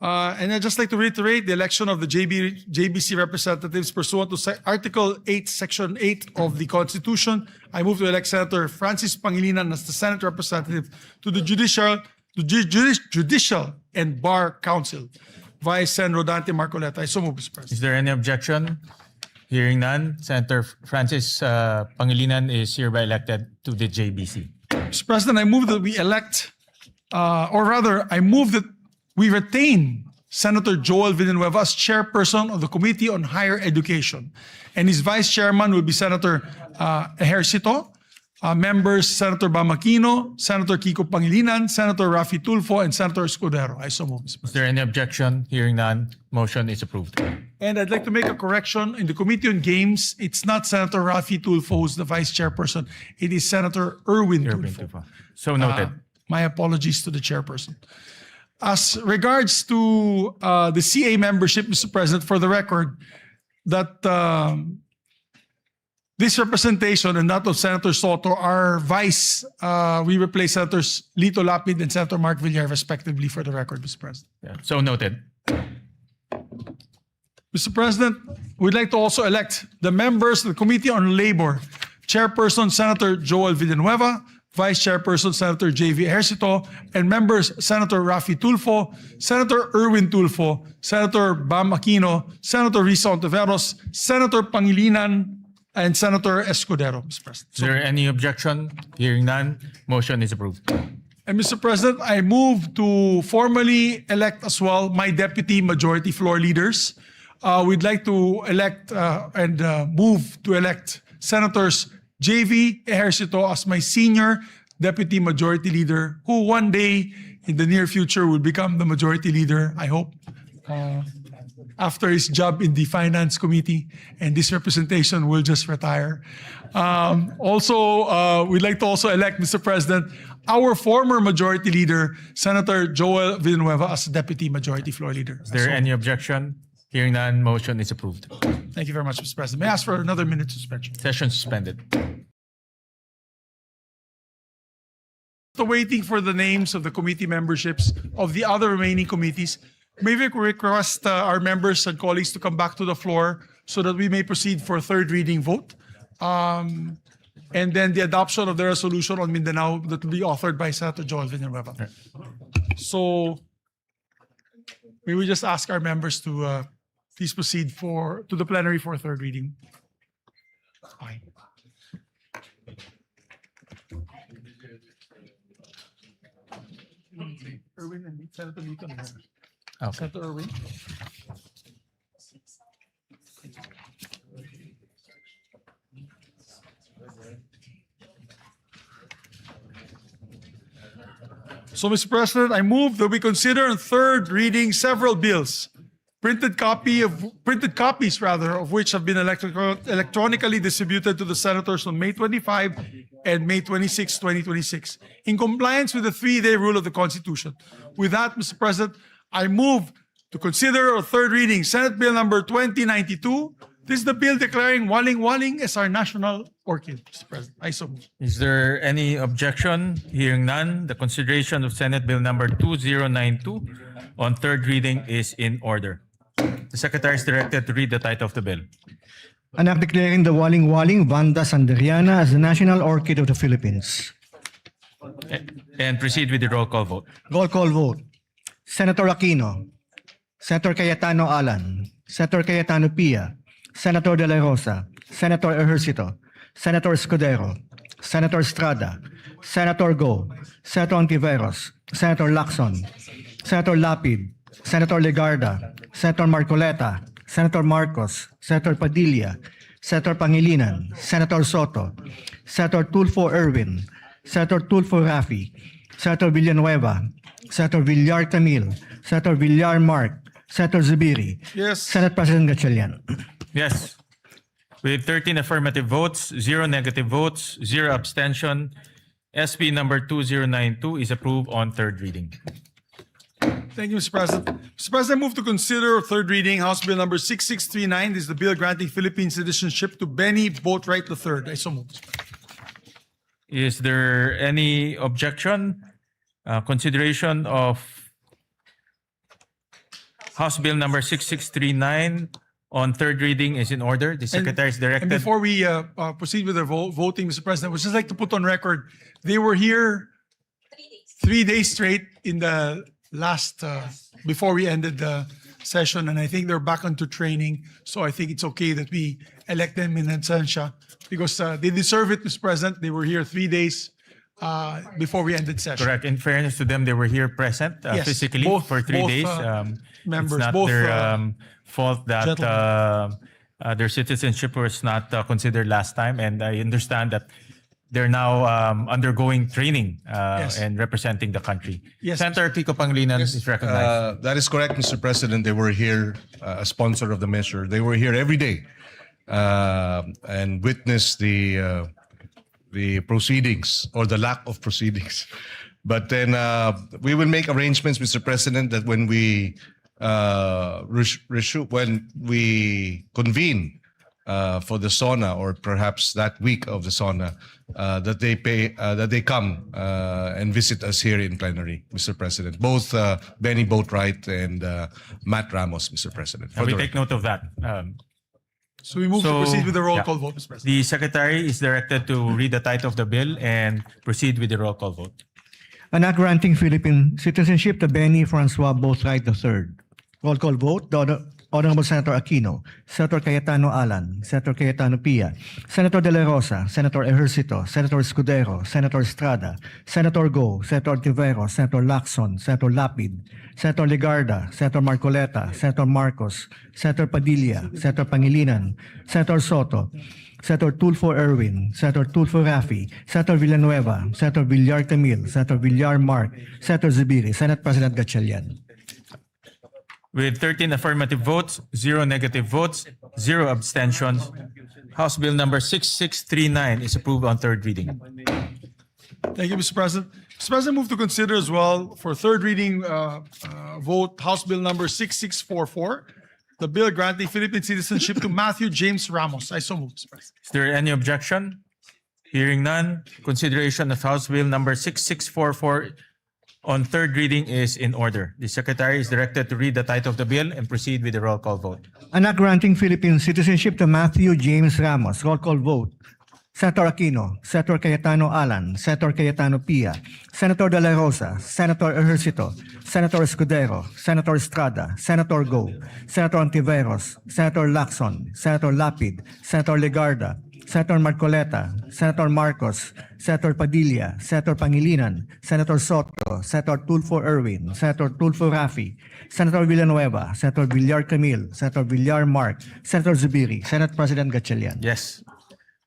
and I'd just like to reiterate the election of the JBC representatives pursuant to Article 8, Section 8 of the Constitution. I move to elect Senator Francis Pangilinan as the Senate representative to the Judicial and Bar Council. Vice Sen. Rodante Marcoleta. I so move, Mr. President. Is there any objection? Hearing none, Senator Francis Pangilinan is hereby elected to the JBC. Mr. President, I move that we elect, I move that we retain Senator Joel Villanueva as chairperson of the Committee on Higher Education. And his vice chairman will be Senator Ejercito. Members Senator Bamakino, Senator Kiko Pangilinan, Senator Raffy Tulfo, and Senator Escudero. I so move, Mr. Is President. there any objection? Hearing none, motion is approved. And I'd like to make a correction. In the Committee on Games, it's not Senator Raffy Tulfo who's the vice chairperson. It is Senator Erwin Tulfo. So noted. My apologies to the chairperson. As regards to the CA membership, Mr. President, for the record, that this representation and that of Senator Soto, our vice, we replace Senators Lito Lapid and Senator Mark Villar respectively, for the record, Mr. President. Yeah. So noted. Mr. President, we'd like to also elect the members of the Committee on Labor. Chairperson, Senator Joel Villanueva. Vice Chairperson, Senator J.V. Ejercito. And members, Senator Raffy Tulfo, Senator Erwin Tulfo, Senator Bam Aquino, Senator Risa Ontiveros, Senator Pangilinan, and Senator Escudero, Mr. President. Is there any objection? Hearing none, motion is approved. And Mr. President, I move to formally elect as well my deputy majority floor leaders. We'd like to elect and move to elect Senators J.V. Ejercito as my senior deputy majority leader, who one day in the near future will become the majority leader, I hope, after his job in the Finance Committee, and this representation will just retire. Also, we'd like to also elect, Mr. President, our former majority leader, Senator Joel Villanueva, as deputy majority floor leader. Is there any objection? Hearing none, motion is approved. Thank you very much, Mr. President. May I ask for another minute suspension? Session suspended. Still waiting for the names of the committee memberships of the other remaining committees. May we request our members and colleagues to come back to the floor so that we may proceed for a third reading vote. And then the adoption of the resolution on Mindanao that will be authored by Senator Joel Villanueva. So may we just ask our members to please proceed to the plenary for a third reading. Fine. Erwin and Senator Lito. Okay. Senator Erwin. So, Mr. President, I move that we consider on third reading several bills, printed copies of which have been electronically distributed to the senators on May 25 and May 26, 2026, in compliance with the 3-day rule of the Constitution. With that, Mr. President, I move to consider on third reading Senate Bill number 2092. This is the bill declaring waling-waling as our national orchid, Mr. President. I so move. Is there any objection? Hearing none, the consideration of Senate Bill number 2092 on third reading is in order. The Secretary is directed to read the title of the bill. An act declaring the waling-waling Vanda sanderiana as the national orchid of the Philippines. And proceed with the roll call vote. Roll call vote. Senator Aquino, Senator Cayetano Alan, Senator Cayetano Pia, Senator De La Rosa, Senator Ejercito, Senator Escudero, Senator Estrada, Senator Go, Senator Ontiveros, Senator Lacson, Senator Lapid, Senator Legarda, Senator Marcoleta, Senator Marcos, Senator Padilla, Senator Pangilinan, Senator Soto, Senator Tulfo Erwin, Senator Tulfo Raffy, Senator Villanueva, Senator Villar Camille, Senator Villar Mark, Senator Zubiri, Yes. Senate President Gatchalian. Yes. With 13 affirmative votes, 0 negative votes, 0 abstention, SB number 2092 is approved on third reading. Thank you, Mr. President. Mr. President, I move to consider third reading House Bill number 6639. This is the bill granting Philippine citizenship to Benny Boatwright III. I so move. Is there any objection? Consideration of House Bill number 6639 on third reading is in order. The Secretary is And directed. before we proceed with the voting, Mr. President, I would just like to put on record, they were here 3 days straight in the last, before we ended the session, and I think they're back onto training. So I think it's okay that we elect them in absentia because they deserve it, Mr. President. They were here 3 days before we ended session. Correct. In fairness to them, they were here present Yes, physically both- for 3 both, days. members, it's not both, their fault that gentlemen. their citizenship was not considered last time. And I understand that they're now undergoing training Yes. and representing the country. Yes. Senator Kiko Pangilinan is recognized. That is correct, Mr. President. They were here, a sponsor of the measure. They were here every day and witnessed the proceedings or the lack of proceedings. But then we will make arrangements, Mr. President, that when we when we convene for the SONA, or perhaps that week of the SONA, that they come and visit us here in plenary, Mr. President. Both Benny Boatwright and Matt Ramos, Mr. President. And we take note of that. So we move to So, proceed with the roll yeah. call vote, Mr. President. The Secretary is directed to read the title of the bill and proceed with the roll call vote. An act granting Philippine citizenship to Benny Francois Boatwright III. Roll call vote. The Honorable Senator Aquino, Senator Cayetano Alan, Senator Cayetano Pia, Senator De La Rosa, Senator Ejercito, Senator Escudero, Senator Estrada, Senator Go, Senator Tiveros, Senator Lacson, Senator Lapid, Senator Legarda, Senator Marcoleta, Senator Marcos, Senator Padilla, Senator Pangilinan, Senator Soto, Senator Tulfo Erwin, Senator Tulfo Rafi, Senator Villanueva, Senator Villar Camille, Senator Villar Mark, Senator Zubiri, Senate President Gatchalian. With 13 affirmative votes, 0 negative votes, 0 abstentions, House Bill number 6639 is approved on third reading. Thank you, Mr. President. Mr. President, move to consider as well for third reading vote House Bill number 6644, the bill granting Philippine citizenship to Matthew James Ramos. I so move, Mr. President. Is there any objection? Hearing none, consideration of House Bill number 6644 on third reading is in order. The Secretary is directed to read the title of the bill and proceed with the roll call vote. An act granting Philippine citizenship to Matthew James Ramos. Roll call vote. Senator Aquino, Senator Cayetano Alan, Senator Cayetano Pia, Senator De La Rosa, Senator Ejercito, Senator Escudero, Senator Estrada, Senator Go, Senator Antiveros, Senator Lacson, Senator Lapid, Senator Legarda, Senator Marcoleta, Senator Marcos, Senator Padilla, Senator Pangilinan, Senator Soto, Senator Tulfo Erwin, Senator Tulfo Rafi, Senator Villanueva, Senator Villar Camille, Senator Villar Mark, Senator Zubiri, Senate President Gatchalian. Yes.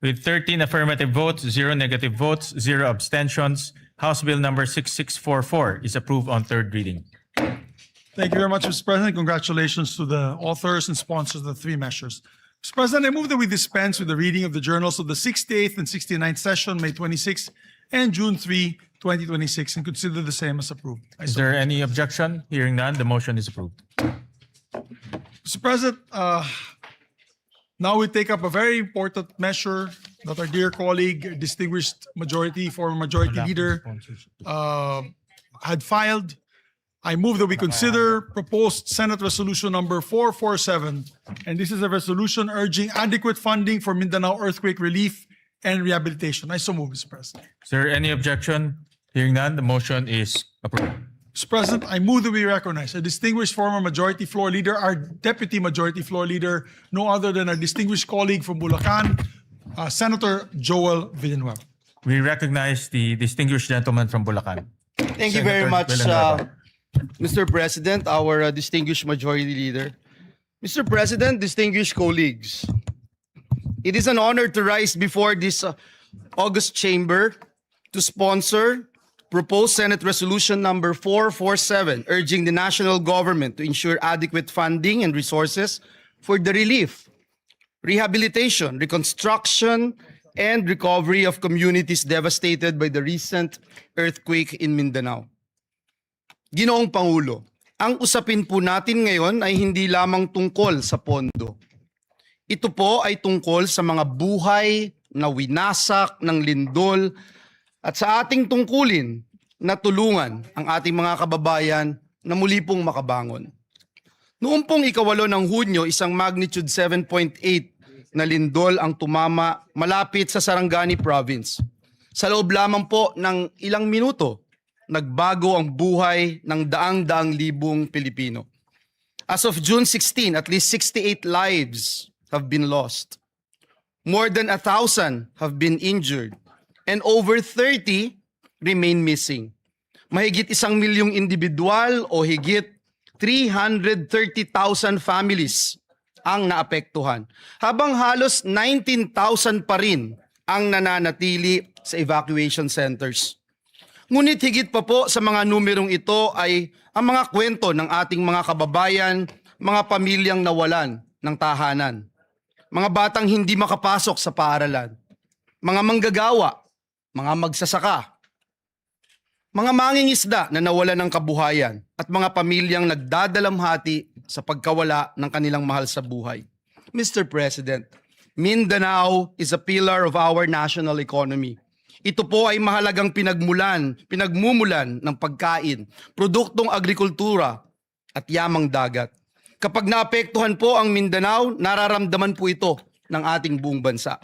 With 13 affirmative votes, 0 negative votes, 0 abstentions, House Bill number 6644 is approved on third reading. Thank you very much, Mr. President. Congratulations to the authors and sponsors of the three measures. Mr. President, I move that we dispense with the reading of the journals of the 68th and 69th session, May 26 and June 3, 2026, and consider the same as approved. Is there any objection? Hearing none, the motion is approved. Mr. President, now we take up a very important measure that our dear colleague, distinguished former majority leader, had filed. I move that we consider proposed Senate Resolution number 447, and this is a resolution urging adequate funding for Mindanao earthquake relief and rehabilitation. I so move, Mr. President. Is there any objection? Hearing none, the motion is approved. Mr. President, I move that we recognize a distinguished former majority floor leader, our deputy majority floor leader, no other than our distinguished colleague from Bulacan, Senator Joel Villanueva. We recognize the distinguished gentleman from Bulacan. Thank you very Senator much, Villanueva. Mr. President, our distinguished majority leader. Mr. President, distinguished colleagues, it is an honor to rise before this august chamber to sponsor proposed Senate Resolution number 447, urging the national government to ensure adequate funding and resources for the relief, rehabilitation, reconstruction, and recovery of communities devastated by the recent earthquake in Mindanao. Ginoong Pangulo, ang usapin po natin ngayon ay hindi lamang tungkol sa pondo. Ito po ay tungkol sa mga buhay na winasak ng lindol at sa ating tungkulin na tulungan ang ating mga kababayan na muli pong makabangon. Noong pong ikawalo ng Hunyo, isang magnitude 7.8 na lindol ang tumama malapit sa Sarangani Province. Sa loob lamang po ng ilang minuto, nagbago ang buhay ng daang-daang libong Pilipino. As of June 16, at least 68 lives have been lost. More than 1,000 have been injured, and over 30 remain missing. Mahigit 1 milyong individual o higit 330,000 families ang naapektuhan, habang halos 19,000 pa rin ang nananatili sa evacuation centers. Ngunit higit pa po sa mga numerong ito ay ang mga kwento ng ating mga kababayan, mga pamilyang nawalan ng tahanan, mga batang hindi makapasok sa paaralan, mga manggagawa, mga magsasaka, mga mangingisda na nawalan ng kabuhayan at mga pamilyang nagdadalamhati sa pagkawala ng kanilang mahal sa buhay. Mr. President, Mindanao is a pillar of our national economy. Ito po ay mahalagang pinagmumulan ng pagkain, produktong agrikultura at yamang dagat. Kapag naapektuhan po ang Mindanao, nararamdaman po ito ng ating buong bansa.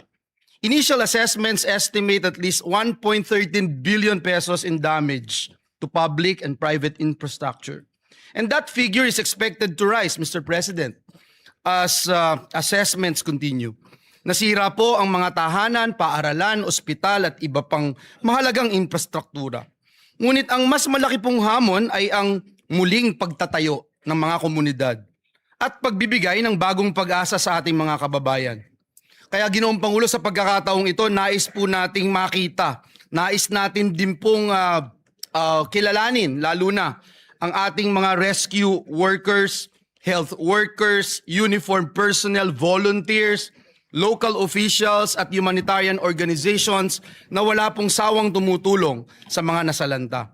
Initial assessments estimate at least 1.13 billion pesos in damage to public and private infrastructure. And that figure is expected to rise, Mr. President, as assessments continue. Nasira po ang mga tahanan, paaralan, ospital at iba pang mahalagang infrastruktura. Ngunit ang mas malaki pong hamon ay ang muling pagtatayo ng mga komunidad at pagbibigay ng bagong pag-asa sa ating mga kababayan. Kaya Ginoong Pangulo, sa pagkakataong ito, nais po nating makita, nais natin din pong kilalanin, lalo na ang ating mga rescue workers, health workers, uniformed personnel, volunteers, local officials at humanitarian organizations na wala pong sawang tumutulong sa mga nasalanta.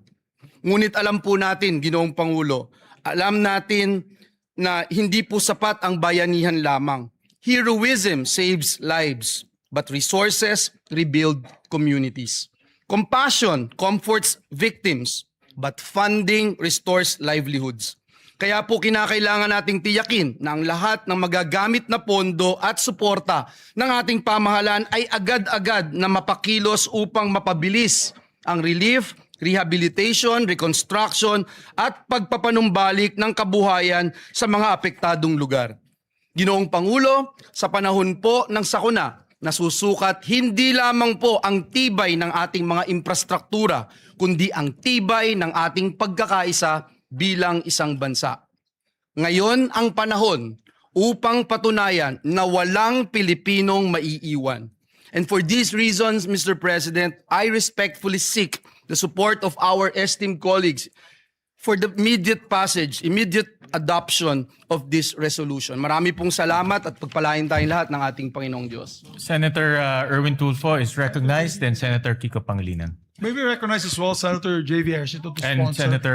Ngunit alam po natin, Ginoong Pangulo, alam natin na hindi po sapat ang bayanihan lamang. Heroism saves lives, but resources rebuild communities. Compassion comforts victims, but funding restores livelihoods. Kaya po kinakailangan nating tiyakin na ang lahat ng magagamit na pondo at suporta ng ating pamahalaan ay agad-agad na mapakilos upang mapabilis ang relief, rehabilitation, reconstruction at pagpapanumbalik ng kabuhayan sa mga apektadong lugar. Ginoong Pangulo, sa panahon po ng sakuna, nasusukat hindi lamang po ang tibay ng ating mga infrastruktura, kundi ang tibay ng ating pagkakaisa bilang isang bansa. Ngayon ang panahon upang patunayan na walang Pilipinong maiiwan. And for these reasons, Mr. President, I respectfully seek the support of our esteemed colleagues for the immediate adoption of this resolution. Marami pong salamat at pagpalain tayong lahat ng ating Panginoong Diyos. Senator Erwin Tulfo is recognized, then Senator Kiko Pangilinan. May we recognize as well Senator J.V. Ejercito to And sponsor. Senator,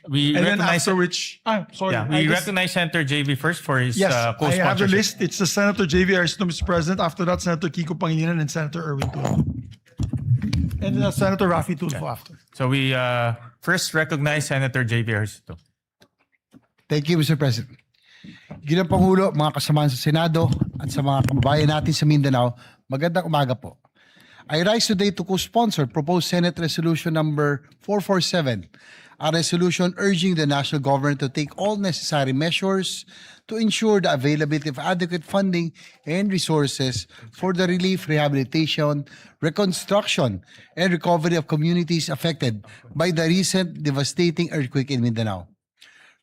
we And then recognize, after which, sorry. yeah, I we just- recognize Senator JV first for his Yes, I have the co-sponsorship. list. It's the Senator J.V. Ejercito, Mr. President. After that, Senator Kiko Pangilinan and Senator Erwin Tulfo. And Senator Raffy Tulfo after. So we first recognize Senator JV Ejercito. Thank you, Mr. President. Ginoong Pangulo, mga kasamahan sa Senado at sa mga kababayan natin sa Mindanao, magandang umaga po. I rise today to co-sponsor proposed Senate Resolution number 447, a resolution urging the national government to take all necessary measures to ensure the availability of adequate funding and resources for the relief, rehabilitation, reconstruction, and recovery of communities affected by the recent devastating earthquake in Mindanao.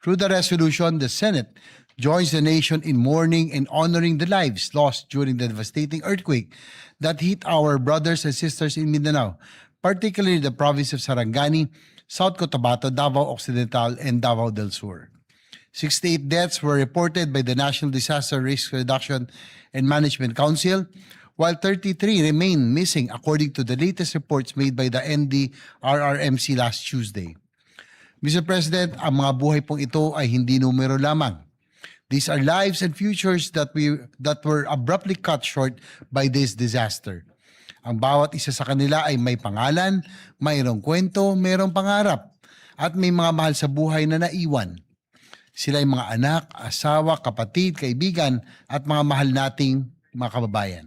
Through the resolution, the Senate joins the nation in mourning and honoring the lives lost during the devastating earthquake that hit our brothers and sisters in Mindanao, particularly the province of Sarangani, South Cotabato, Davao Occidental, and Davao del Sur. 68 deaths were reported by the National Disaster Risk Reduction and Management Council, while 33 remain missing according to the latest reports made by the NDRRMC last Tuesday. Mr. President, ang mga buhay pong ito ay hindi numero lamang. These are lives and futures that were abruptly cut short by this disaster. Ang bawat isa sa kanila ay may pangalan, mayroong kwento, mayroong pangarap, at may mga mahal sa buhay na naiwan. Sila ay mga anak, asawa, kapatid, kaibigan, at mga mahal nating mga kababayan.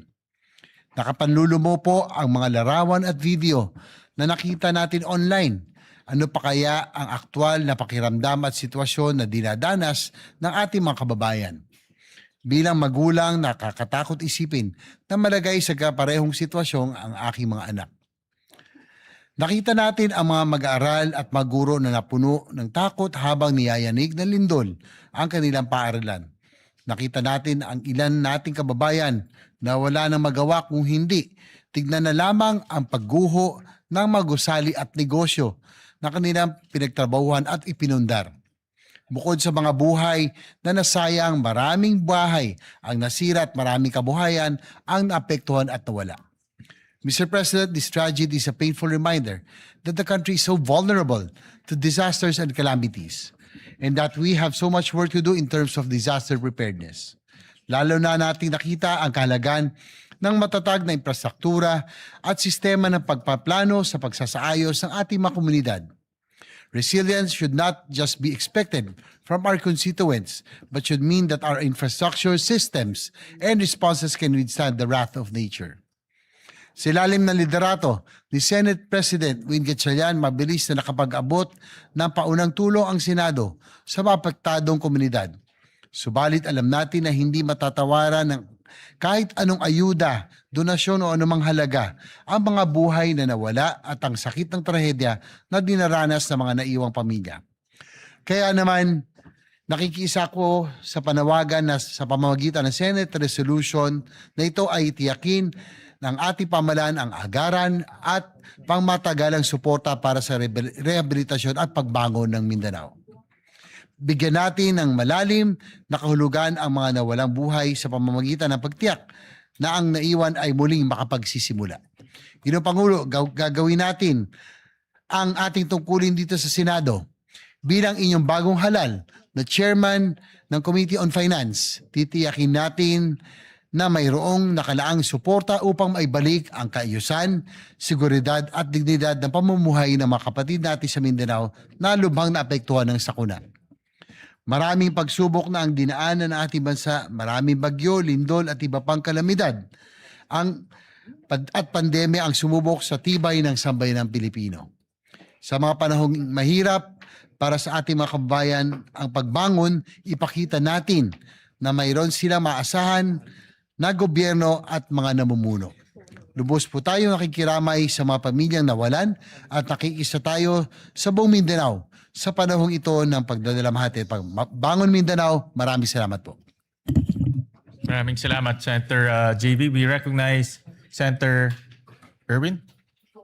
Nakapanlulumo po ang mga larawan at video na nakita natin online. Ano pa kaya ang aktwal na pakiramdam at sitwasyon na dinadanas ng ating mga kababayan? Bilang magulang, nakakatakot isipin na malagay sa kaparehong sitwasyon ang aking mga anak. Nakita natin ang mga mag-aaral at maguro na napuno ng takot habang niyayanig ng lindol ang kanilang paaralan. Nakita natin ang ilan nating kababayan na wala nang magawa kung hindi tignan na lamang ang pagguho ng mga gusali at negosyo na kanilang pinagtrabahuhan at ipinundar. Bukod sa mga buhay na nasayang, maraming bahay ang nasira at maraming kabuhayan ang naapektuhan at nawala. Mr. President, this tragedy is a painful reminder that the country is so vulnerable to disasters and calamities, and that we have so much work to do in terms of disaster preparedness. Lalo na nating nakita ang kahalagan ng matatag na infrastruktura at sistema ng pagpaplano sa pagsasaayos ng ating mga komunidad. Resilience should not just be expected from our constituents, but should mean that our infrastructure systems and responses can withstand the wrath of nature. Sa ilalim ng liderato ni Senate President Buizon Gatchalian, mabilis na nakapag-abot ng paunang tulong ang Senado sa mapektadong komunidad. Subalit alam natin na hindi matatawaran ng kahit anong ayuda, donasyon o anumang halaga ang mga buhay na nawala at ang sakit ng trahedya na dinaranas ng mga naiwang pamilya. Kaya naman, nakikiisa ko sa panawagan na sa pamamagitan ng Senate Resolution na ito ay tiyakin ng ating pamahalaan ang agaran at pangmatagalang suporta para sa rehabilitasyon at pagbangon ng Mindanao. Bigyan natin ng malalim na kahulugan ang mga nawalang buhay sa pamamagitan ng pagtiyak na ang naiwan ay muling makapagsisimula. Ginoong Pangulo, gagawin natin ang ating tungkulin dito sa Senado. Bilang inyong bagong halal na chairman ng Committee on Finance, titiyakin natin na mayroong nakalaang suporta upang maibalik ang kaayusan, seguridad at dignidad ng pamumuhay ng mga kapatid natin sa Mindanao na lubhang naapektuhan ng sakuna. Maraming pagsubok na ang dinaanan ng ating bansa, maraming bagyo, lindol at iba pang kalamidad at pandemya ang sumubok sa tibay ng sambayanang Pilipino. Sa mga panahong mahirap para sa ating mga kababayan, ang pagbangon, ipakita natin na mayroon silang maasahan na gobyerno at mga namumuno. Lubos po tayo nakikiramay sa mga pamilyang nawalan at nakikisa tayo sa buong Mindanao sa panahong ito ng pagdadalamhati. Pagbangon Mindanao, maraming salamat po. Maraming salamat, Senator JB. We recognize Senator Erwin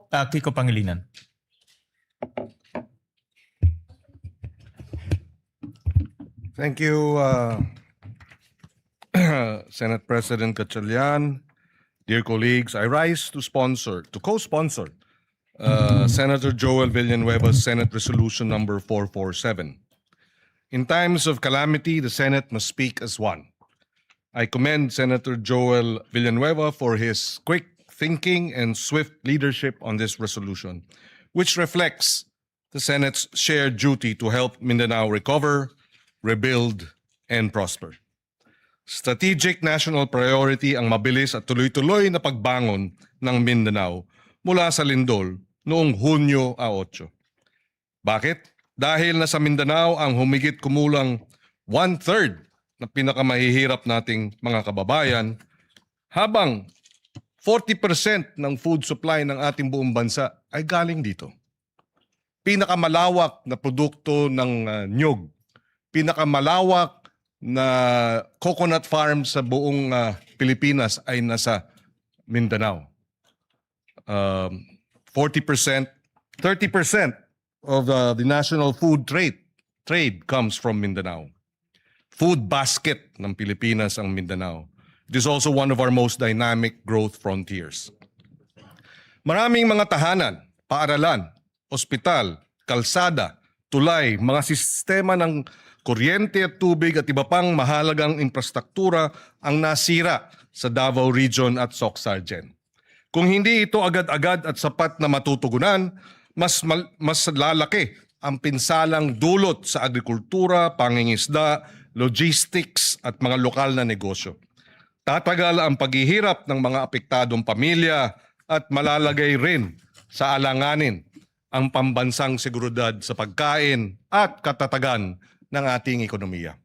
Kiko Pangilinan. Thank you, Senate President Gatchalian. Dear colleagues, I rise to co-sponsor Senator Joel Villanueva's Senate Resolution number 447. In times of calamity, the Senate must speak as one. I commend Senator Joel Villanueva for his quick thinking and swift leadership on this resolution, which reflects the Senate's shared duty to help Mindanao recover, rebuild, and prosper. Strategic national priority ang mabilis at tuloy-tuloy na pagbangon ng Mindanao mula sa lindol noong Hunyo 8. Bakit? Dahil nasa Mindanao ang humigit kumulang 1/3 na pinakamahihirap nating mga kababayan, habang 40% ng food supply ng ating buong bansa ay galing dito. Pinakamalawak na produkto ng nyug, pinakamalawak na coconut farm sa buong Pilipinas ay nasa Mindanao. 40%, 30% of the national food trade comes from Mindanao. Food basket ng Pilipinas ang Mindanao. It is also one of our most dynamic growth frontiers. Maraming mga tahanan, paaralan, ospital, kalsada, tulay, mga sistema ng kuryente at tubig at iba pang mahalagang infrastruktura ang nasira sa Davao Region at Soc-Sargen. Kung hindi ito agad-agad at sapat na matutugunan, mas lalaki ang pinsalang dulot sa agrikultura, pangingisda, logistics at mga lokal na negosyo. Tatagal ang paghihirap ng mga apektadong pamilya at malalagay rin sa alanganin ang pambansang seguridad sa pagkain at katatagan ng ating ekonomiya.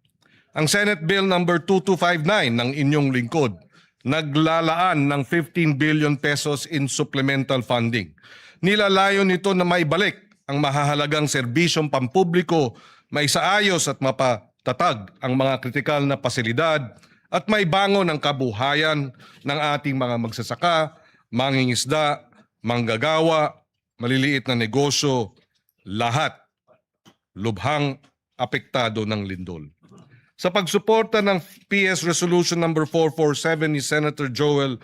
Ang Senate Bill number 2259 ng inyong lingkod naglalaan ng 15 billion pesos in supplemental funding. Nilalayon nito na maibalik ang mahahalagang serbisyong pampubliko, maisaayos at mapatatag ang mga kritikal na pasilidad at maibangon ang kabuhayan ng ating mga magsasaka, mangingisda, manggagawa, maliliit na negosyo, lahat lubhang apektado ng lindol. Sa pagsuporta ng PS Resolution number 447 ni Senator Joel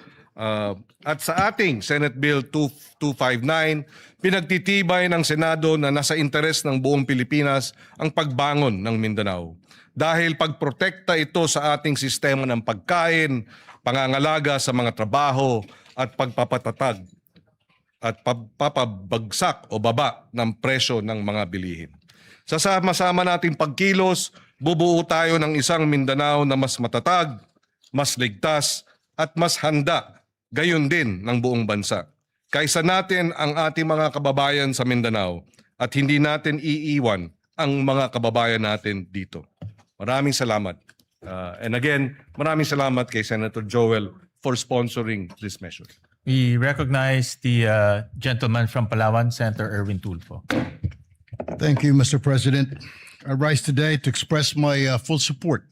at sa ating Senate Bill 2259, pinagtitibay ng Senado na nasa interes ng buong Pilipinas ang pagbangon ng Mindanao. Dahil pagprotekta ito sa ating sistema ng pagkain, pangangalaga sa mga trabaho at pagpapatatag at papabagsak o baba ng presyo ng mga bilihin. Sa sama-sama nating pagkilos, bubuo tayo ng isang Mindanao na mas matatag, mas ligtas at mas handa, gayon din ng buong bansa. Kaysa natin ang ating mga kababayan sa Mindanao at hindi natin iiwan ang mga kababayan natin dito. Maraming salamat. And again, maraming salamat kay Senator Joel for sponsoring this measure. We recognize the gentleman from Palawan, Senator Erwin Tulfo. Thank you, Mr. President. I rise today to express my full support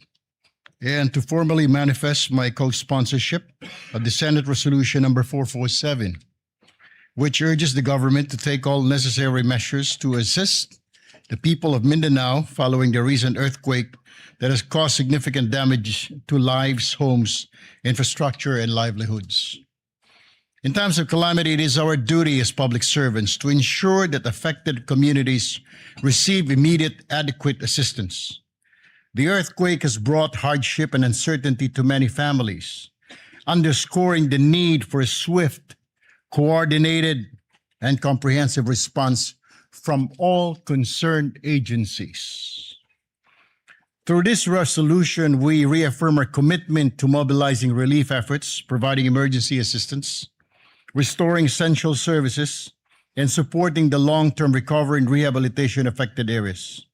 and to formally manifest my co-sponsorship of the Senate Resolution number 447, which urges the government to take all necessary measures to assist the people of Mindanao following the recent earthquake that has caused significant damage to lives, homes, infrastructure, and livelihoods. In times of calamity, it is our duty as public servants to ensure that affected communities receive immediate, adequate assistance. The earthquake has brought hardship and uncertainty to many families, underscoring the need for a swift, coordinated, and comprehensive response from all concerned agencies. Through this resolution, we reaffirm our commitment to mobilizing relief efforts, providing emergency assistance, restoring essential services, and supporting the long-term recovery and rehabilitation affected areas.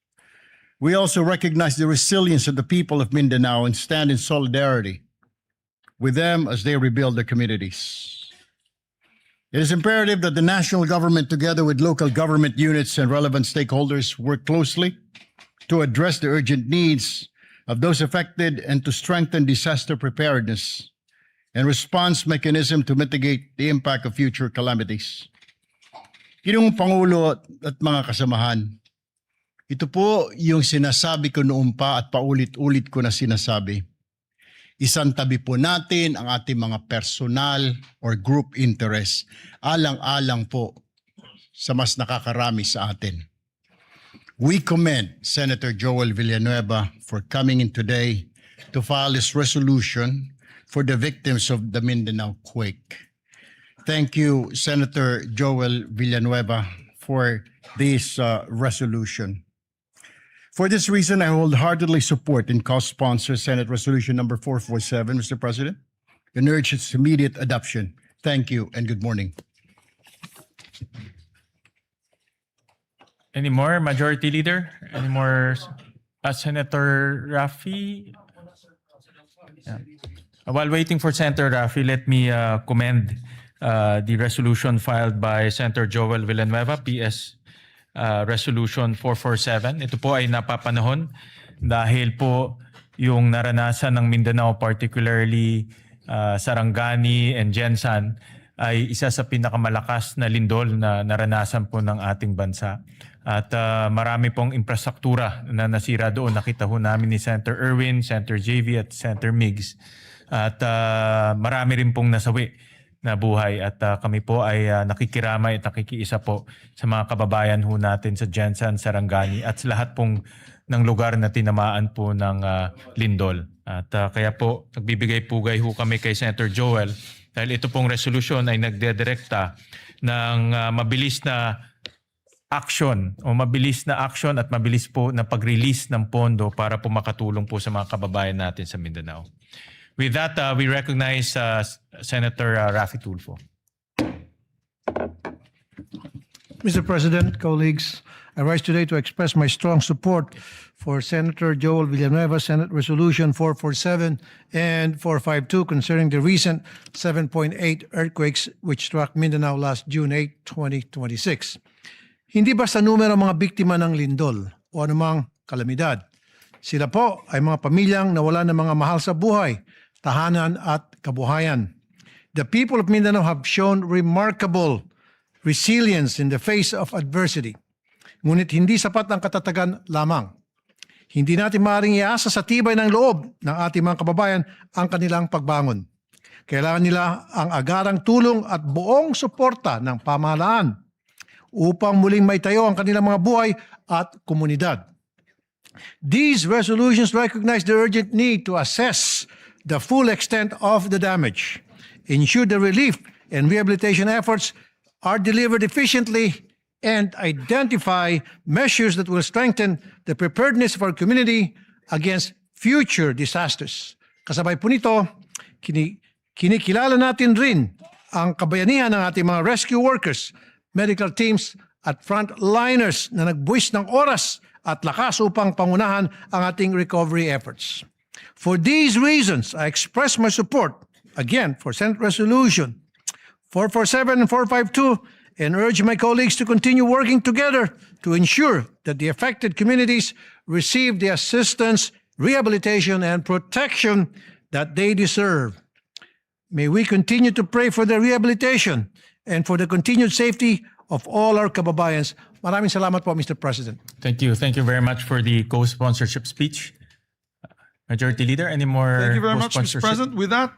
We also recognize the resilience of the people of Mindanao and stand in solidarity with them as they rebuild their communities. It is imperative that the national government, together with local government units and relevant stakeholders, work closely to address the urgent needs of those affected and to strengthen disaster preparedness and response mechanism to mitigate the impact of future calamities. Ginong Pangulo at mga kasamahan, ito po yung sinasabi ko noon pa at paulit-ulit ko na sinasabi. Isang tabi po natin ang ating mga personal or group interest, alang-alang po sa mas nakakarami sa atin. We commend Senator Joel Villanueva for coming in today to file this resolution for the victims of the Mindanao quake. Thank you, Senator Joel Villanueva, for this resolution. For this reason, I wholeheartedly support and co-sponsor Senate Resolution number 447, Mr. President, and urge its immediate adoption. Thank you and good morning. Any more, Majority Leader? Any more, Senator Rafi? Yeah. While waiting for Senator Rafi, let me commend the resolution filed by Senator Joel Villanueva, PS Resolution 447. Ito po ay napapanahon dahil po yung naranasan ng Mindanao, particularly Sarangani and Jensan, ay isa sa pinakamalakas na lindol na naranasan po ng ating bansa. At marami pong infrastruktura na nasira doon. Nakita ho namin ni Senator Erwin, Senator JV at Senator Migs. At marami rin pong nasawi na buhay. At kami po ay nakikiramay at nakikiisa po sa mga kababayan ho natin sa Jensan, Sarangani at sa lahat pong ng lugar na tinamaan po ng lindol. At kaya po nagbibigay pugay ho kami kay Senator Joel dahil ito pong resolusyon ay nagdedirekta ng mabilis na action o mabilis na action at mabilis po na pag-release ng pondo para po makatulong po sa mga kababayan natin sa Mindanao. With that, we recognize Senator Rafi Tulfo. Mr. President, colleagues, I rise today to express my strong support for Senator Joel Villanueva, Senate Resolution 447 and 452 concerning the recent 7.8 earthquakes which struck Mindanao last June 8, 2026. Hindi basta numero mga biktima ng lindol o anumang kalamidad. Sila po ay mga pamilyang nawala ng mga mahal sa buhay, tahanan at kabuhayan. The people of Mindanao have shown remarkable resilience in the face of adversity. Ngunit hindi sapat ang katatagan lamang. Hindi natin maaaring iasa sa tibay ng loob ng ating mga kababayan ang kanilang pagbangon. Kailangan nila ang agarang tulong at buong suporta ng pamahalaan upang muling maitayo ang kanilang mga buhay at komunidad. These resolutions recognize the urgent need to assess the full extent of the damage, ensure the relief and rehabilitation efforts are delivered efficiently, and identify measures that will strengthen the preparedness of our community against future disasters. Kasabay po nito, kinikilala natin rin ang kabayanihan ng ating mga rescue workers, medical teams at frontliners na nagbuwis ng oras at lakas upang pangunahan ang ating recovery efforts. For these reasons, I express my support, again, for Senate Resolution 447 and 452, and urge my colleagues to continue working together to ensure that the affected communities receive the assistance, rehabilitation, and protection that they deserve. May we continue to pray for their rehabilitation and for the continued safety of all our kababayans. Maraming salamat po, Mr. President. Thank you. Thank you very much for the co-sponsorship speech. Majority Leader, any more Thank you very much, Mr. co-sponsorship? President. With that,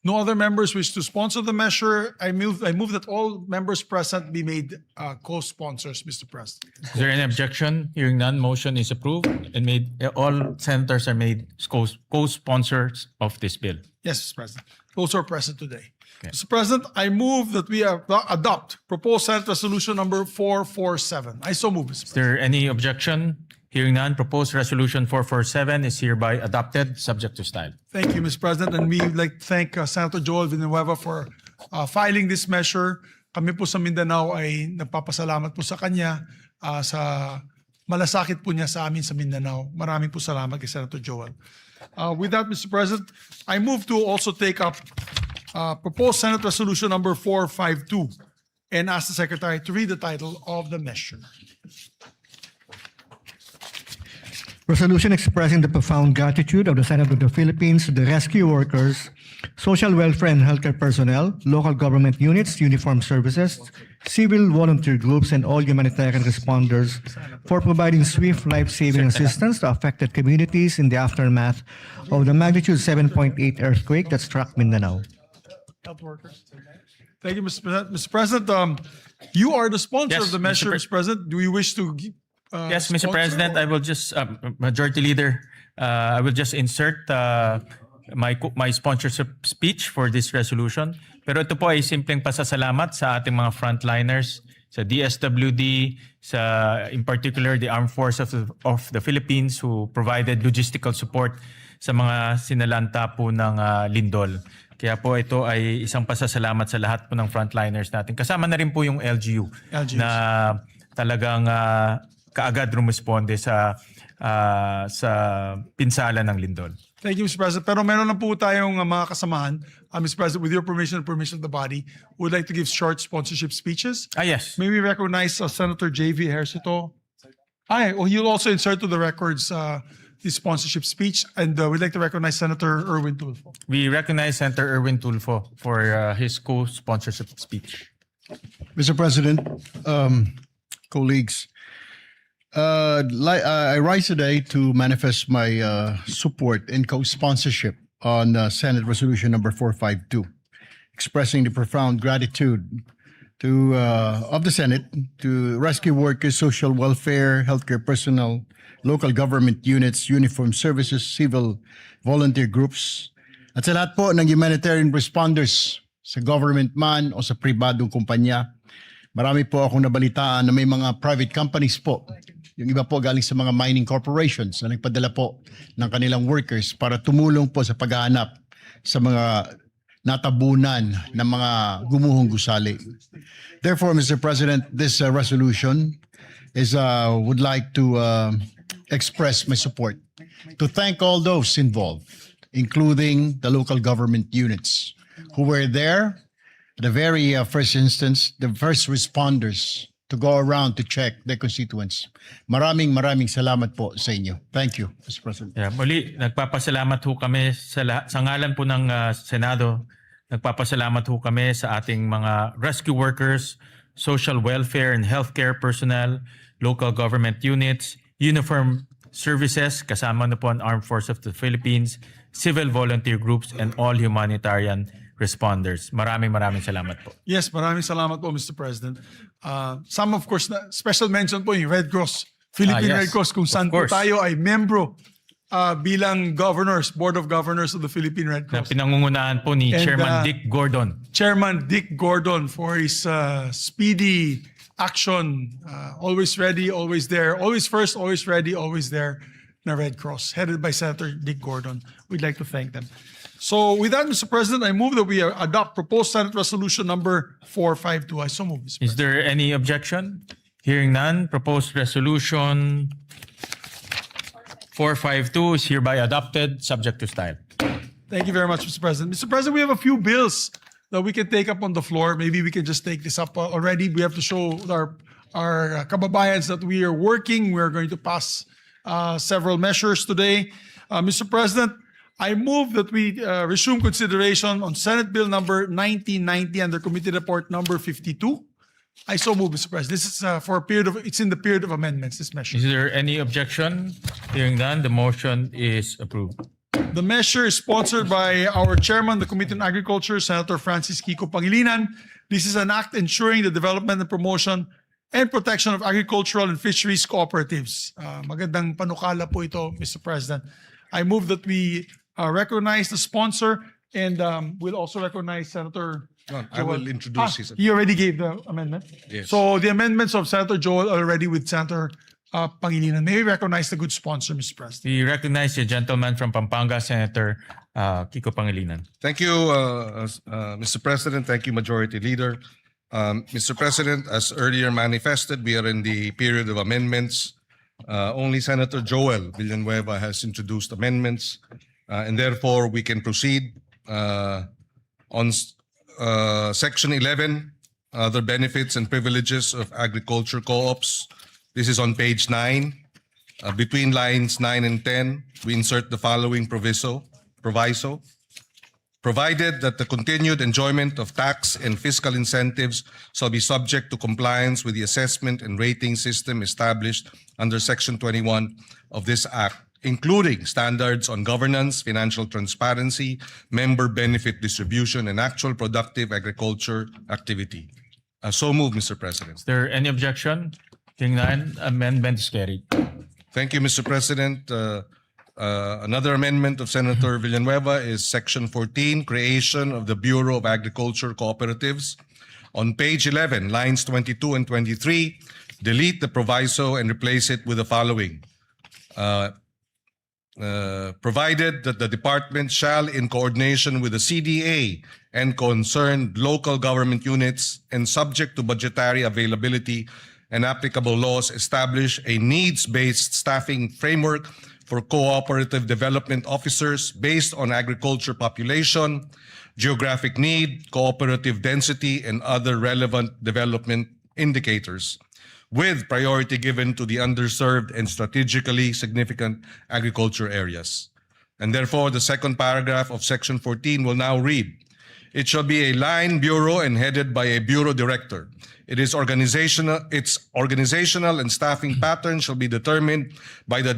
no other members wish to sponsor the measure. I move that all members present be made co-sponsors, Mr. President. Is there any objection? Hearing none, motion is approved and made. All senators are made co-sponsors of this bill. Yes, Mr. President. Those are present today. Mr. President, I move that we adopt proposed Senate Resolution number 447. I so move, Mr. Is President. there any objection? Hearing none, proposed resolution 447 is hereby adopted, subject to style. Thank you, Mr. President. And we would like to thank Senator Joel Villanueva for filing this measure. Kami po sa Mindanao ay nagpapasalamat po sa kanya sa malasakit po niya sa amin sa Mindanao. Maraming po salamat kay Senator Joel. With that, Mr. President, I move to also take up proposed Senate Resolution number 452 and ask the Secretary to read the title of the measure. Resolution expressing the profound gratitude of the Senate of the Philippines to the rescue workers, social welfare and healthcare personnel, local government units, uniformed services, civil volunteer groups, and all humanitarian responders for providing swift life-saving assistance to affected communities in the aftermath of the magnitude 7.8 earthquake that struck Mindanao. Health workers. Thank you, Mr. President. Mr. President, you are the sponsor Yes, of the Mr. measure, Pres- Mr. President. Do you wish to Yes, Mr. sponsor President, or- I will just, Majority Leader, I will just insert my sponsorship speech for this resolution. Pero ito po ay simpleng pasasalamat sa ating mga frontliners, sa DSWD, in particular the Armed Forces of the Philippines who provided logistical support sa mga sinalanta po ng lindol. Kaya po ito ay isang pasasalamat sa lahat po ng frontliners natin. Kasama na rin po yung LGU. na talagang kaagad rumisponde sa pinsala ng lindol. Thank you, Mr. President. Pero meron na po tayong mga kasamahan. Mr. President, with your permission and permission of the body, would like to give short sponsorship speeches. Yes. May we recognize Senator J.V. Ejercito? He'll also insert to the records his sponsorship speech. And we'd like to recognize Senator Erwin Tulfo. We recognize Senator Erwin Tulfo for his co-sponsorship speech. Mr. President, colleagues, I rise today to manifest my support and co-sponsorship on Senate Resolution number 452, expressing the profound gratitude of the Senate to rescue workers, social welfare, healthcare personnel, local government units, uniformed services, civil volunteer groups, at sa lahat po ng humanitarian responders sa government man o sa pribadong kumpanya. Marami po akong nabalitaan na may mga private companies po. Yung iba po galing sa mga mining corporations na nagpadala po ng kanilang workers para tumulong po sa paghahanap sa mga natabunan ng mga gumuhong gusali. Therefore, Mr. President, this resolution would like to express my support to thank all those involved, including the local government units who were there at the very first instance, the first responders to go around to check their constituents. Maraming salamat po sa inyo. Thank you, Mr. President. Yeah, muli, nagpapasalamat ho kami sa ngalan po ng Senado Nagpapasalamat ho kami sa ating mga rescue workers, social welfare and healthcare personnel, local government units, uniform services, kasama na po ang Armed Forces of the Philippines, civil volunteer groups, and all humanitarian responders. Maraming salamat po. Yes, maraming salamat po, Mr. President. Some of course, special mention po yung Red Cross, Philippine yes, Red Cross, kung saan of po course. tayo ay membro bilang governors, Board of Governors of the Philippine Red Na Cross. pinangungunahan po ni And, Chairman Dick Gordon. Chairman Dick Gordon for his speedy action, always ready, always there, always first, always ready, always there, na Red Cross, headed by Senator Dick Gordon. We'd like to thank them. So with that, Mr. President, I move that we adopt proposed Senate Resolution number 452. I so move, Mr. Is President. there any objection? Hearing none, proposed resolution 452 is hereby adopted, subject to style. Thank you very much, Mr. President. Mr. President, we have a few bills that we can take up on the floor. Maybe we can just take this up already. We have to show our kababayans that we are working. We are going to pass several measures today. Mr. President, I move that we resume consideration on Senate Bill number 1990 under Committee Report number 52. I so move, Mr. President. This is for a period of, it's in the period of amendments, this measure. Is there any objection? Hearing none, the motion is approved. The measure is sponsored by our chairman, the Committee on Agriculture, Senator Francis Kiko Pangilinan. This is an act ensuring the development and promotion and protection of agricultural and fisheries cooperatives. Magandang panukala po ito, Mr. President. I move that we recognize the sponsor and we'll also recognize Senator I will introduce his. He already gave the amendment? Yes. So the amendments of Senator Joel are already with Senator Pangilinan. May we recognize the good sponsor, Mr. President? We recognize the gentleman from Pampanga, Senator Kiko Pangilinan. Thank you, Mr. President. Thank you, Majority Leader. Mr. President, as earlier manifested, we are in the period of amendments. Only Senator Joel Villanueva has introduced amendments, and therefore we can proceed on Section 11, other benefits and privileges of agriculture co-ops. This is on page 9. Between lines 9 and 10, we insert the following proviso. Provided that the continued enjoyment of tax and fiscal incentives shall be subject to compliance with the assessment and rating system established under Section 21 of this Act, including standards on governance, financial transparency, member benefit distribution, and actual productive agriculture activity. So move, Mr. President. Is there any objection? Hearing none, amendment is carried. Thank you, Mr. President. Another amendment of Senator Villanueva is Section 14, creation of the Bureau of Agriculture Cooperatives. On page 11, lines 22 and 23, delete the proviso and replace it with the following. Provided that the department shall, in coordination with the CDA and concerned local government units and subject to budgetary availability and applicable laws, establish a needs-based staffing framework for cooperative development officers based on agriculture population, geographic need, cooperative density, and other relevant development indicators, with priority given to the underserved and strategically significant agriculture areas. And therefore, the second paragraph of Section 14 will now read, it shall be a line bureau and headed by a bureau director. Its organizational and staffing pattern shall be determined by the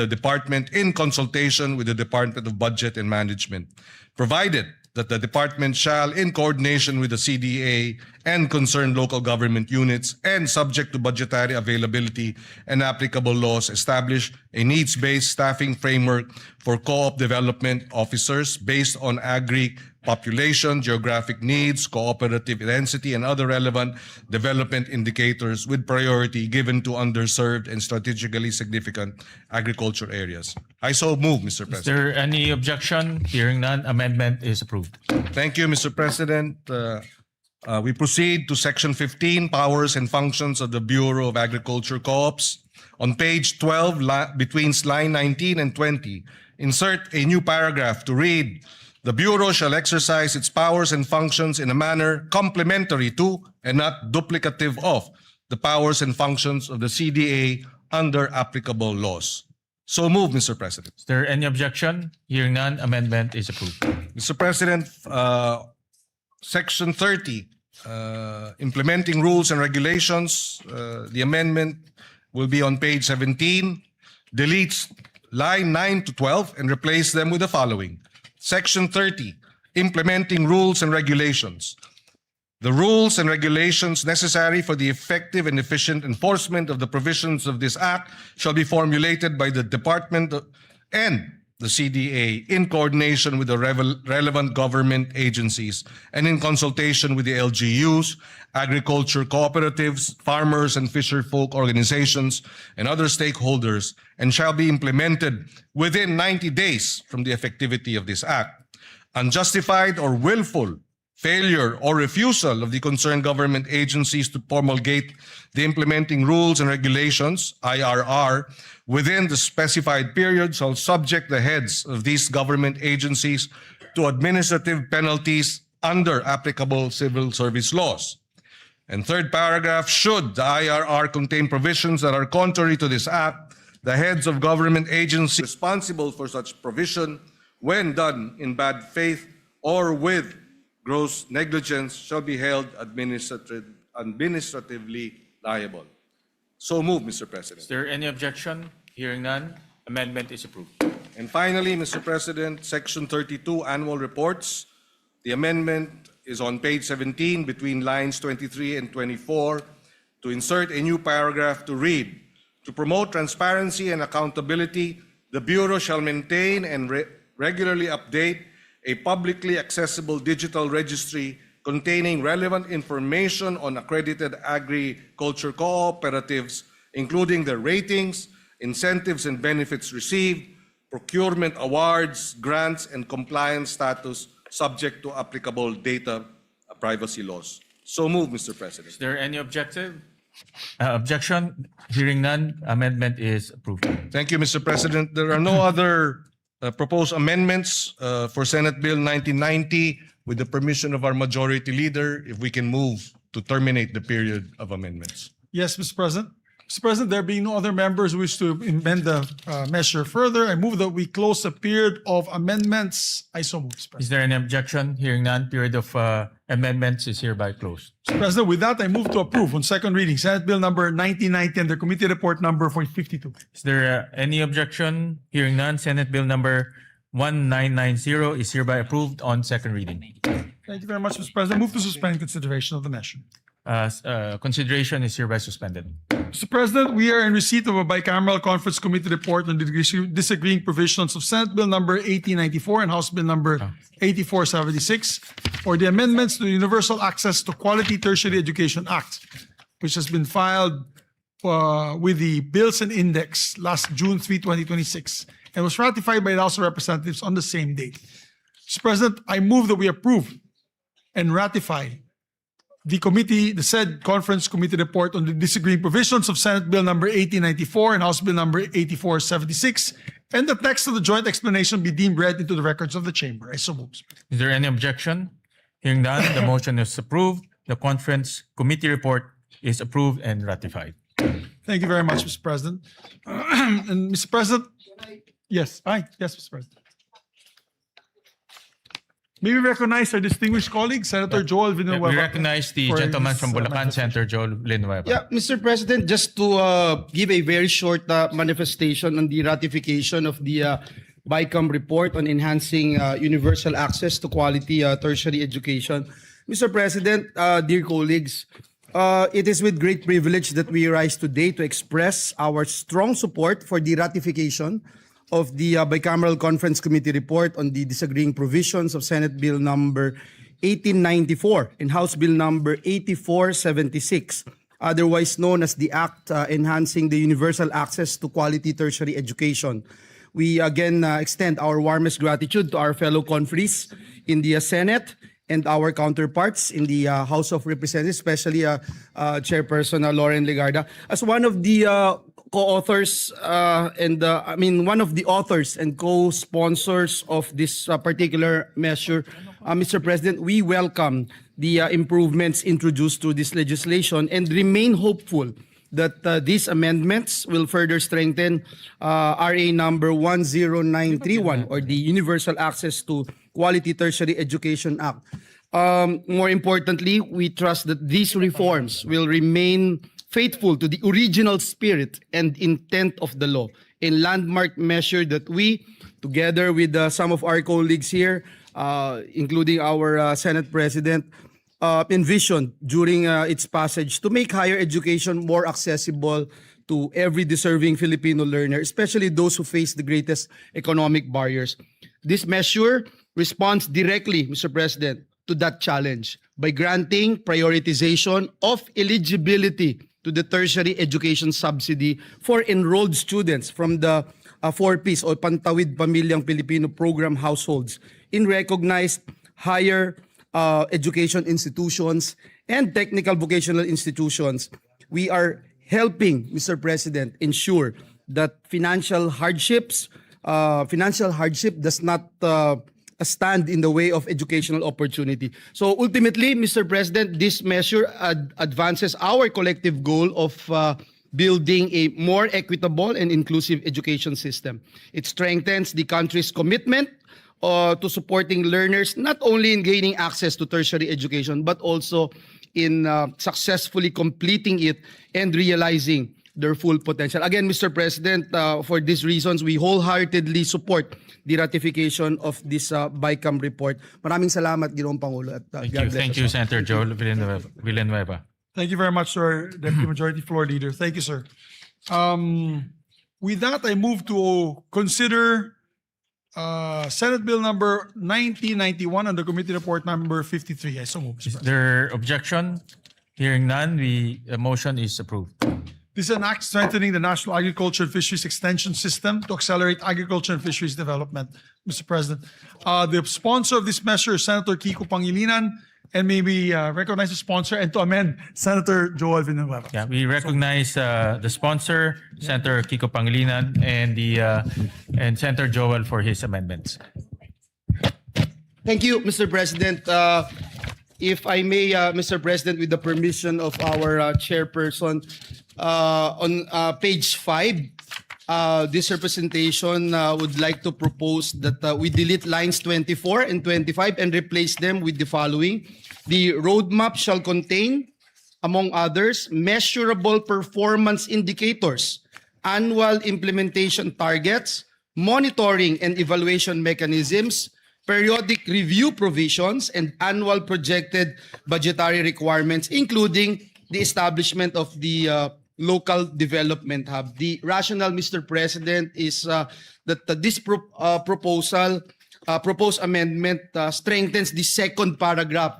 department in consultation with the Department of Budget and Management, provided that the department shall, in coordination with the CDA and concerned local government units and subject to budgetary availability and applicable laws, establish a needs-based staffing framework for co-op development officers based on agri population, geographic needs, cooperative density, and other relevant development indicators with priority given to underserved and strategically significant agriculture areas. I so move, Mr. Is President. there any objection? Hearing none, amendment is approved. Thank you, Mr. President. We proceed to Section 15, Powers and Functions of the Bureau of Agriculture Co-ops. On page 12, between line 19 and 20, insert a new paragraph to read, the Bureau shall exercise its powers and functions in a manner complementary to and not duplicative of the powers and functions of the CDA under applicable laws. So move, Mr. President. Is there any objection? Hearing none, amendment is approved. Mr. President, Section 30, implementing rules and regulations. The amendment will be on page 17. Deletes line 9 to 12 and replace them with the following. Section 30, implementing rules and regulations. The rules and regulations necessary for the effective and efficient enforcement of the provisions of this Act shall be formulated by the Department and the CDA in coordination with the relevant government agencies and in consultation with the LGUs, agriculture cooperatives, farmers and fisherfolk organizations, and other stakeholders, and shall be implemented within 90 days from the effectivity of this Act. Unjustified or willful failure or refusal of the concerned government agencies to promulgate the implementing rules and regulations, IRR, within the specified period shall subject the heads of these government agencies to administrative penalties under applicable civil service laws. And third paragraph, should the IRR contain provisions that are contrary to this Act, the heads of government agencies responsible for such provision, when done in bad faith or with gross negligence, shall be held administratively liable. So move, Mr. President. Is there any objection? Hearing none, amendment is approved. And finally, Mr. President, Section 32, Annual Reports. The amendment is on page 17 between lines 23 and 24 to insert a new paragraph to read, to promote transparency and accountability, the Bureau shall maintain and regularly update a publicly accessible digital registry containing relevant information on accredited agriculture cooperatives, including their ratings, incentives and benefits received, procurement awards, grants, and compliance status subject to applicable data privacy laws. So move, Mr. President. Is there any objection? Hearing none, amendment is approved. Thank you, Mr. President. There are no other proposed amendments for Senate Bill 1990. With the permission of our majority leader, if we can move to terminate the period of amendments. Yes, Mr. President. Mr. President, there being no other members who wish to amend the measure further, I move that we close the period of amendments. I so move, Mr. President. Is there any objection? Hearing none, period of amendments is hereby closed. Mr. President, with that, I move to approve on second reading Senate Bill number 1990 and the committee report number 452. Is there any objection? Hearing none, Senate Bill number 1990 is hereby approved on second reading. Thank you very much, Mr. President. Move to suspend consideration of the measure. Consideration is hereby suspended. Mr. President, we are in receipt of a bicameral conference committee report on the disagreeing provisions of Senate Bill number 1894 and House Bill number 8476 for the amendments to the Universal Access to Quality Tertiary Education Act, which has been filed with the Bills and Index last June 3, 2026, and was ratified by the House of Representatives on the same date. Mr. President, I move that we approve and ratify the said conference committee report on the disagreeing provisions of Senate Bill number 1894 and House Bill number 8476, and the text of the joint explanation be deemed read into the records of the chamber. I so move. Is there any objection? Hearing none, the motion is approved. The conference committee report is approved and ratified. Thank you very much, Mr. President. And Mr. President, yes, Mr. President. May we recognize our distinguished colleague, Senator Joel Villanueva. We recognize the for gentleman his, from Bulacan, manifestation. Senator Joel Villanueva. Yeah, Mr. President, just to give a very short manifestation on the ratification of the BICAM report on enhancing universal access to quality tertiary education. Mr. President, dear colleagues, it is with great privilege that we rise today to express our strong support for the ratification of the Bicameral Conference Committee report on the disagreeing provisions of Senate Bill number 1894 and House Bill number 8476, otherwise known as the Act Enhancing the Universal Access to Quality Tertiary Education. We again extend our warmest gratitude to our fellow conferees in the Senate and our counterparts in the House of Representatives, especially Chairperson Lauren Legarda. As one of the co-authors one of the authors and co-sponsors of this particular measure, Mr. President, we welcome the improvements introduced to this legislation and remain hopeful that these amendments will further strengthen RA number 10931 or the Universal Access to Quality Tertiary Education Act. More importantly, we trust that these reforms will remain faithful to the original spirit and intent of the law, a landmark measure that we, together with some of our colleagues here, including our Senate President, envisioned during its passage to make higher education more accessible to every deserving Filipino learner, especially those who face the greatest economic barriers. This measure responds directly, Mr. President, to that challenge by granting prioritization of eligibility to the tertiary education subsidy for enrolled students from the 4Ps o Pantawid Pamilyang Pilipino program households in recognized higher education institutions and technical vocational institutions. We are helping, Mr. President, ensure that financial hardship does not stand in the way of educational opportunity. So ultimately, Mr. President, this measure advances our collective goal of building a more equitable and inclusive education system. It strengthens the country's commitment to supporting learners not only in gaining access to tertiary education but also in successfully completing it and realizing their full potential. Again, Mr. President, for these reasons, we wholeheartedly support the ratification of this BICAM report. Maraming salamat, Ginoong Pangulo. At, Thank you, Senator Joel Villanueva. Thank you very much, sir, Deputy Majority Floor Leader. Thank you, sir. With that, I move to consider Senate Bill number 1991 and the committee report number 53. I so move, Mr. Is President. there objection? Hearing none, the motion is approved. This is an act strengthening the National Agriculture and Fisheries Extension System to accelerate agriculture and fisheries development, Mr. President. The sponsor of this measure is Senator Kiko Pangilinan, and may we recognize the sponsor and to amend Senator Joel Villanueva. Yeah, we recognize the sponsor, Senator Kiko Pangilinan, and Senator Joel for his amendments. Thank you, Mr. President. If I may, Mr. President, with the permission of our chairperson, on page 5, this representation would like to propose that we delete lines 24 and 25 and replace them with the following. The roadmap shall contain, among others, measurable performance indicators, annual implementation targets, monitoring and evaluation mechanisms, periodic review provisions, and annual projected budgetary requirements, including the establishment of the local development hub. The rationale, Mr. President, is that this proposed amendment strengthens the second paragraph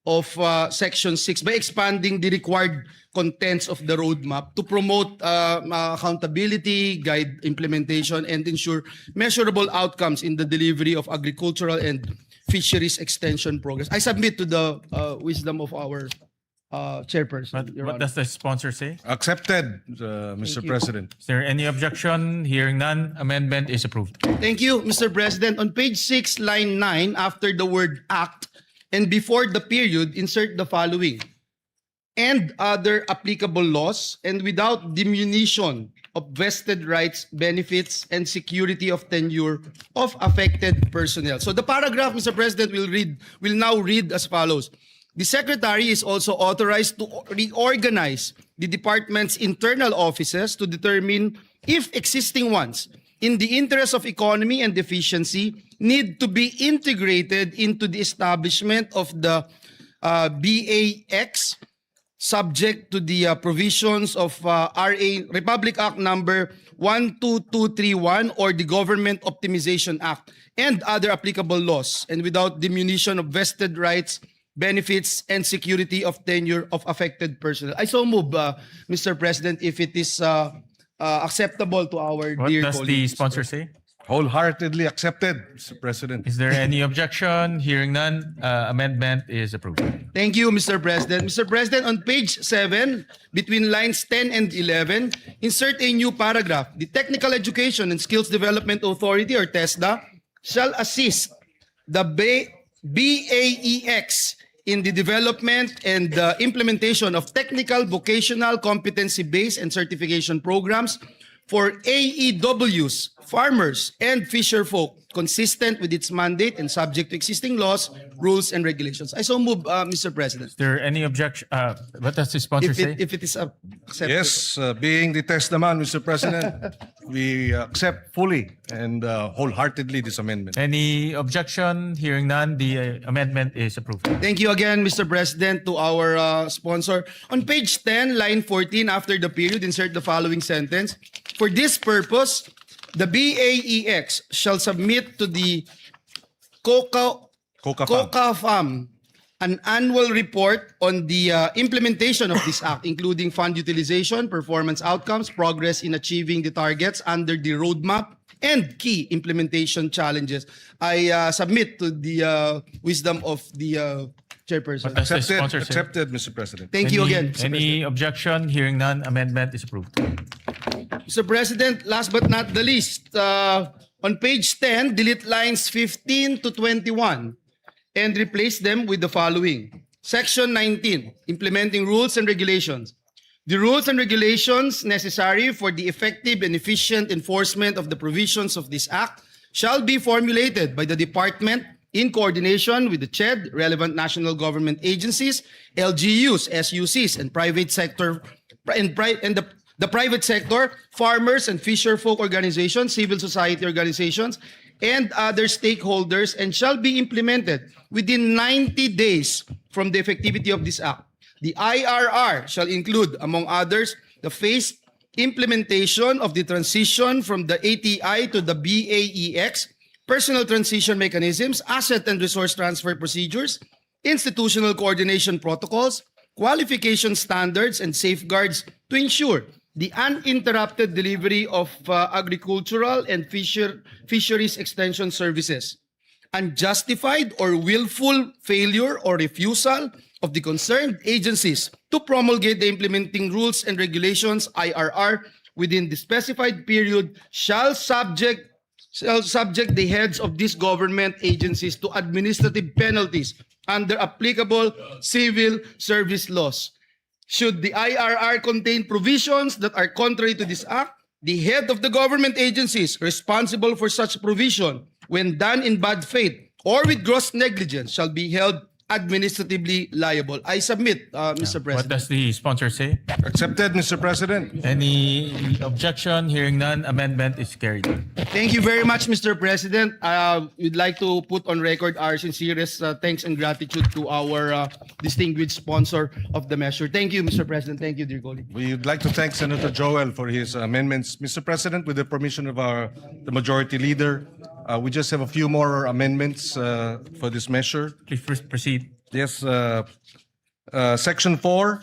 of Section 6 by expanding the required contents of the roadmap to promote accountability, guide implementation, and ensure measurable outcomes in the delivery of agricultural and fisheries extension programs. I submit to the wisdom of our chairperson. Your What Honor. does the sponsor say? Accepted, Mr. you. President. Is there any objection? Hearing none, amendment is approved. Thank you, Mr. President. On page 6, line 9, after the word act and before the period, insert the following. And other applicable laws and without diminution of vested rights, benefits, and security of tenure of affected personnel. So the paragraph, Mr. President, will now read as follows. The Secretary is also authorized to reorganize the department's internal offices to determine if existing ones, in the interest of economy and efficiency, need to be integrated into the establishment of the BAX, subject to the provisions of Republic Act number 12231 or the Government Optimization Act and other applicable laws, and without diminution of vested rights, benefits, and security of tenure of affected personnel. I so move, Mr. President, if it is acceptable to our What dear does the colleagues. sponsor say? Wholeheartedly accepted, Mr. President. Is there any objection? Hearing none, amendment is approved. Thank you, Mr. President. Mr. President, on page 7, between lines 10 and 11, insert a new paragraph. The Technical Education and Skills Development Authority, or TESDA, shall assist the BAEX in the development and implementation of technical, vocational, competency-based, and certification programs for AEWs, farmers, and fisher folk, consistent with its mandate and subject to existing laws, rules, and regulations. I so move, Mr. President. Is there any objection? What does the sponsor say? If it is accepted. Yes, being the testament, Mr. President, we accept fully and wholeheartedly this amendment. Any objection? Hearing none, the amendment is approved. Thank you again, Mr. President, to our sponsor. On page 10, line 14, after the period, insert the following sentence. For this purpose, the BAEX shall submit to the COCAFAM an annual report on the implementation of this act, including fund utilization, performance outcomes, progress in achieving the targets under the roadmap, and key implementation challenges. I submit to the wisdom of the chairperson. What does the sponsor say? Accepted, Mr. President. Thank you again, Mr. Any objection? Hearing none, amendment is approved. Mr. President, last but not the least, on page 10, delete lines 15 to 21 and replace them with the following. Section 19, implementing rules and regulations. The rules and regulations necessary for the effective and efficient enforcement of the provisions of this act shall be formulated by the department in coordination with the CHED, relevant national government agencies, LGUs, SUCs, and private sector the private sector, farmers and fisher folk organizations, civil society organizations, and other stakeholders, and shall be implemented within 90 days from the effectivity of this act. The IRR shall include, among others, the phased implementation of the transition from the ATI to the BAEX, personal transition mechanisms, asset and resource transfer procedures, institutional coordination protocols, qualification standards, and safeguards to ensure the uninterrupted delivery of agricultural and fisheries extension services. Unjustified or willful failure or refusal of the concerned agencies to promulgate the implementing rules and regulations, IRR, within the specified period shall subject the heads of these government agencies to administrative penalties under applicable civil service laws. Should the IRR contain provisions that are contrary to this act, the head of the government agencies responsible for such provision, when done in bad faith or with gross negligence, shall be held administratively liable. I submit, Mr. What President. does the sponsor say? Accepted, Mr. President. Any objection? Hearing none, amendment is carried. Thank you very much, Mr. President. We'd like to put on record our sincerest thanks and gratitude to our distinguished sponsor of the measure. Thank you, Mr. President. Thank you, dear colleague. We'd like to thank Senator Joel for his amendments. Mr. President, with the permission of the majority leader, we just have a few more amendments for this measure. Please proceed. Yes, Section 4,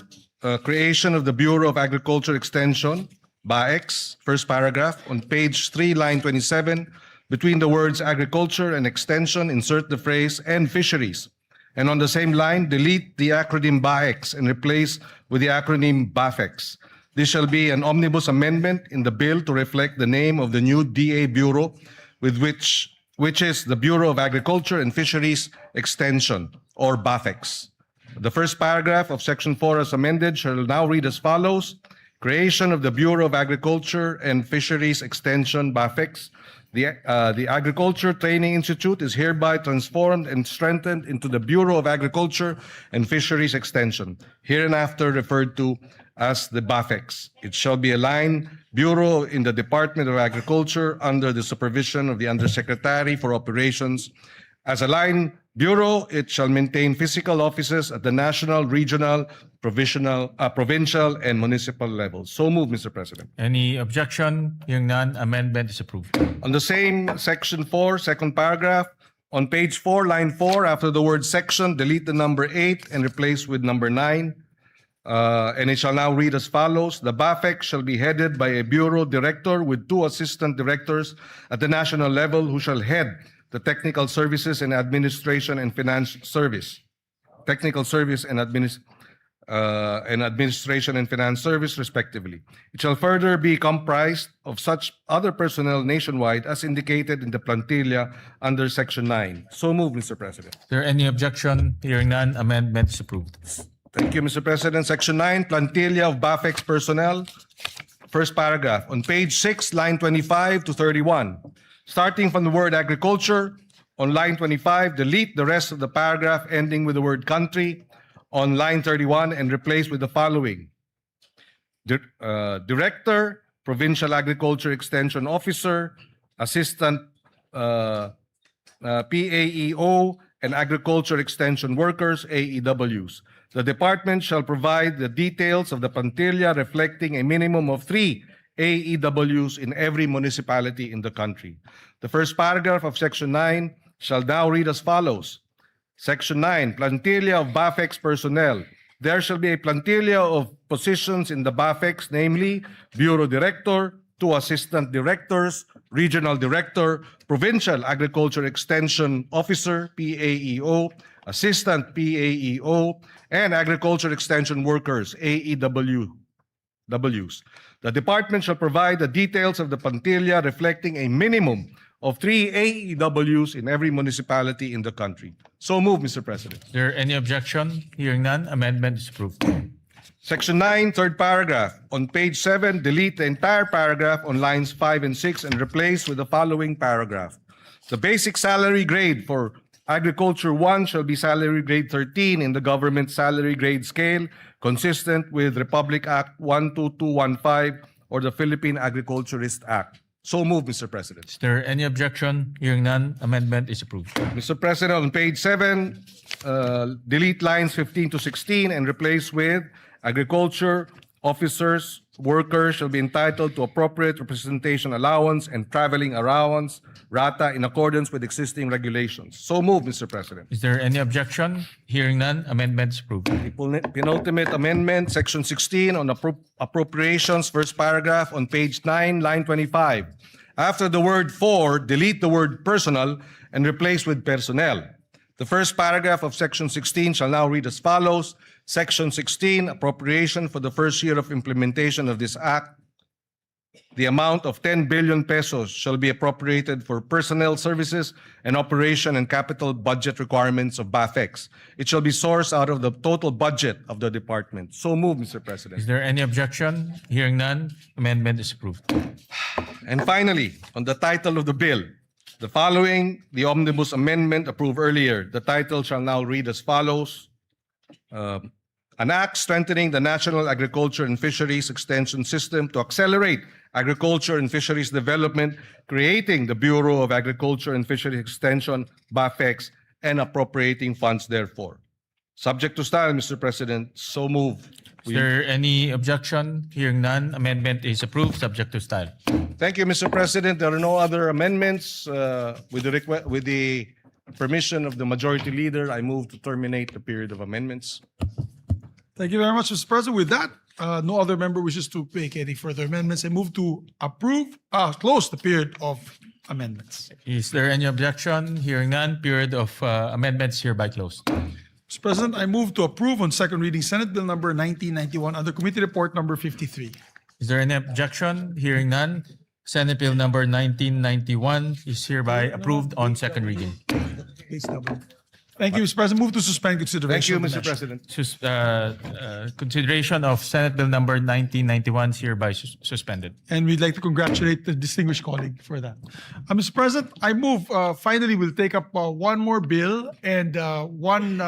creation of the Bureau of Agriculture Extension, BAEX, first paragraph, on page 3, line 27, between the words agriculture and extension, insert the phrase and fisheries. And on the same line, delete the acronym BAEX and replace with the acronym BAFEX. This shall be an omnibus amendment in the bill to reflect the name of the new DA Bureau, which is the Bureau of Agriculture and Fisheries Extension, or BAFEX. The first paragraph of Section 4 as amended shall now read as follows. Creation of the Bureau of Agriculture and Fisheries Extension, BAFEX. The Agriculture Training Institute is hereby transformed and strengthened into the Bureau of Agriculture and Fisheries Extension, hereinafter referred to as the BAFEX. It shall be a line bureau in the Department of Agriculture under the supervision of the Undersecretary for Operations. As a line bureau, it shall maintain physical offices at the national, regional, provincial, and municipal levels. So move, Mr. President. Any objection? Hearing none, amendment is approved. On the same Section 4, second paragraph, on page 4, line 4, after the word section, delete the number 8 and replace with number 9. And it shall now read as follows. The BAFEX shall be headed by a bureau director with 2 assistant directors at the national level who shall head the technical services and administration and finance service. Technical service and administration and finance service, respectively. It shall further be comprised of such other personnel nationwide as indicated in the plantilla under Section 9. So move, Mr. President. Is there any objection? Hearing none, amendment is approved. Thank you, Mr. President. Section 9, plantilla of BAFEX personnel. first paragraph, on page 6, line 25 to 31. Starting from the word agriculture, on line 25, delete the rest of the paragraph ending with the word country on line 31 and replace with the following. Director, Provincial Agriculture Extension Officer, Assistant PAEO, and Agriculture Extension Workers, AEWs. The department shall provide the details of the plantilla reflecting a minimum of 3 AEWs in every municipality in the country. The first paragraph of Section 9 shall now read as follows. Section 9, plantilla of BAFEX personnel. There shall be a plantilla of positions in the BAFEX, namely Bureau Director, 2 Assistant Directors, Regional Director, Provincial Agriculture Extension Officer, PAEO, Assistant PAEO, and Agriculture Extension Workers, AEWs. The department shall provide the details of the plantilla reflecting a minimum of 3 AEWs in every municipality in the country. So move, Mr. President. Is there any objection? Hearing none, amendment is approved. Section 9, third paragraph. On page 7, delete the entire paragraph on lines 5 and 6 and replace with the following paragraph. The basic salary grade for Agriculture 1 shall be salary grade 13 in the government salary grade scale, consistent with Republic Act 12215 or the Philippine Agriculturist Act. So move, Mr. President. Is there any objection? Hearing none, amendment is approved. Mr. President, on page 7, delete lines 15 to 16 and replace with agriculture officers, workers shall be entitled to appropriate representation allowance and traveling allowance, RATA, in accordance with existing regulations. So move, Mr. President. Is there any objection? Hearing none, amendment is approved. Penultimate amendment, section 16 on appropriations, first paragraph on page 9, line 25. After the word for, delete the word personal and replace with personnel. The first paragraph of section 16 shall now read as follows. Section 16, appropriation for the first year of implementation of this act. The amount of 10 billion pesos shall be appropriated for personnel services and operation and capital budget requirements of BAFEX. It shall be sourced out of the total budget of the department. So move, Mr. President. Is there any objection? Hearing none, amendment is approved. And finally, on the title of the bill, the following, the omnibus amendment approved earlier. The title shall now read as follows. An act strengthening the National Agriculture and Fisheries Extension System to accelerate agriculture and fisheries development, creating the Bureau of Agriculture and Fisheries Extension, BAFEX, and appropriating funds therefore. Subject to style, Mr. President, so move. Is there any objection? Hearing none, amendment is approved, subject to style. Thank you, Mr. President. There are no other amendments. With the permission of the Majority Leader, I move to terminate the period of amendments. Thank you very much, Mr. President. With that, no other member wishes to make any further amendments. I move to close the period of amendments. Is there any objection? Hearing none, period of amendments hereby closed. Mr. President, I move to approve on second reading Senate Bill number 1991 under Committee Report number 53. Is there any objection? Hearing none, Senate Bill number 1991 is hereby approved on second reading. Please double. Thank you, Mr. President. Move to suspend Thank you, consideration. of the Mr. measure. President. Consideration of Senate Bill number 1991 is hereby suspended. And we'd like to congratulate the distinguished colleague for that. Mr. President, I move, finally, we'll take up one more bill and one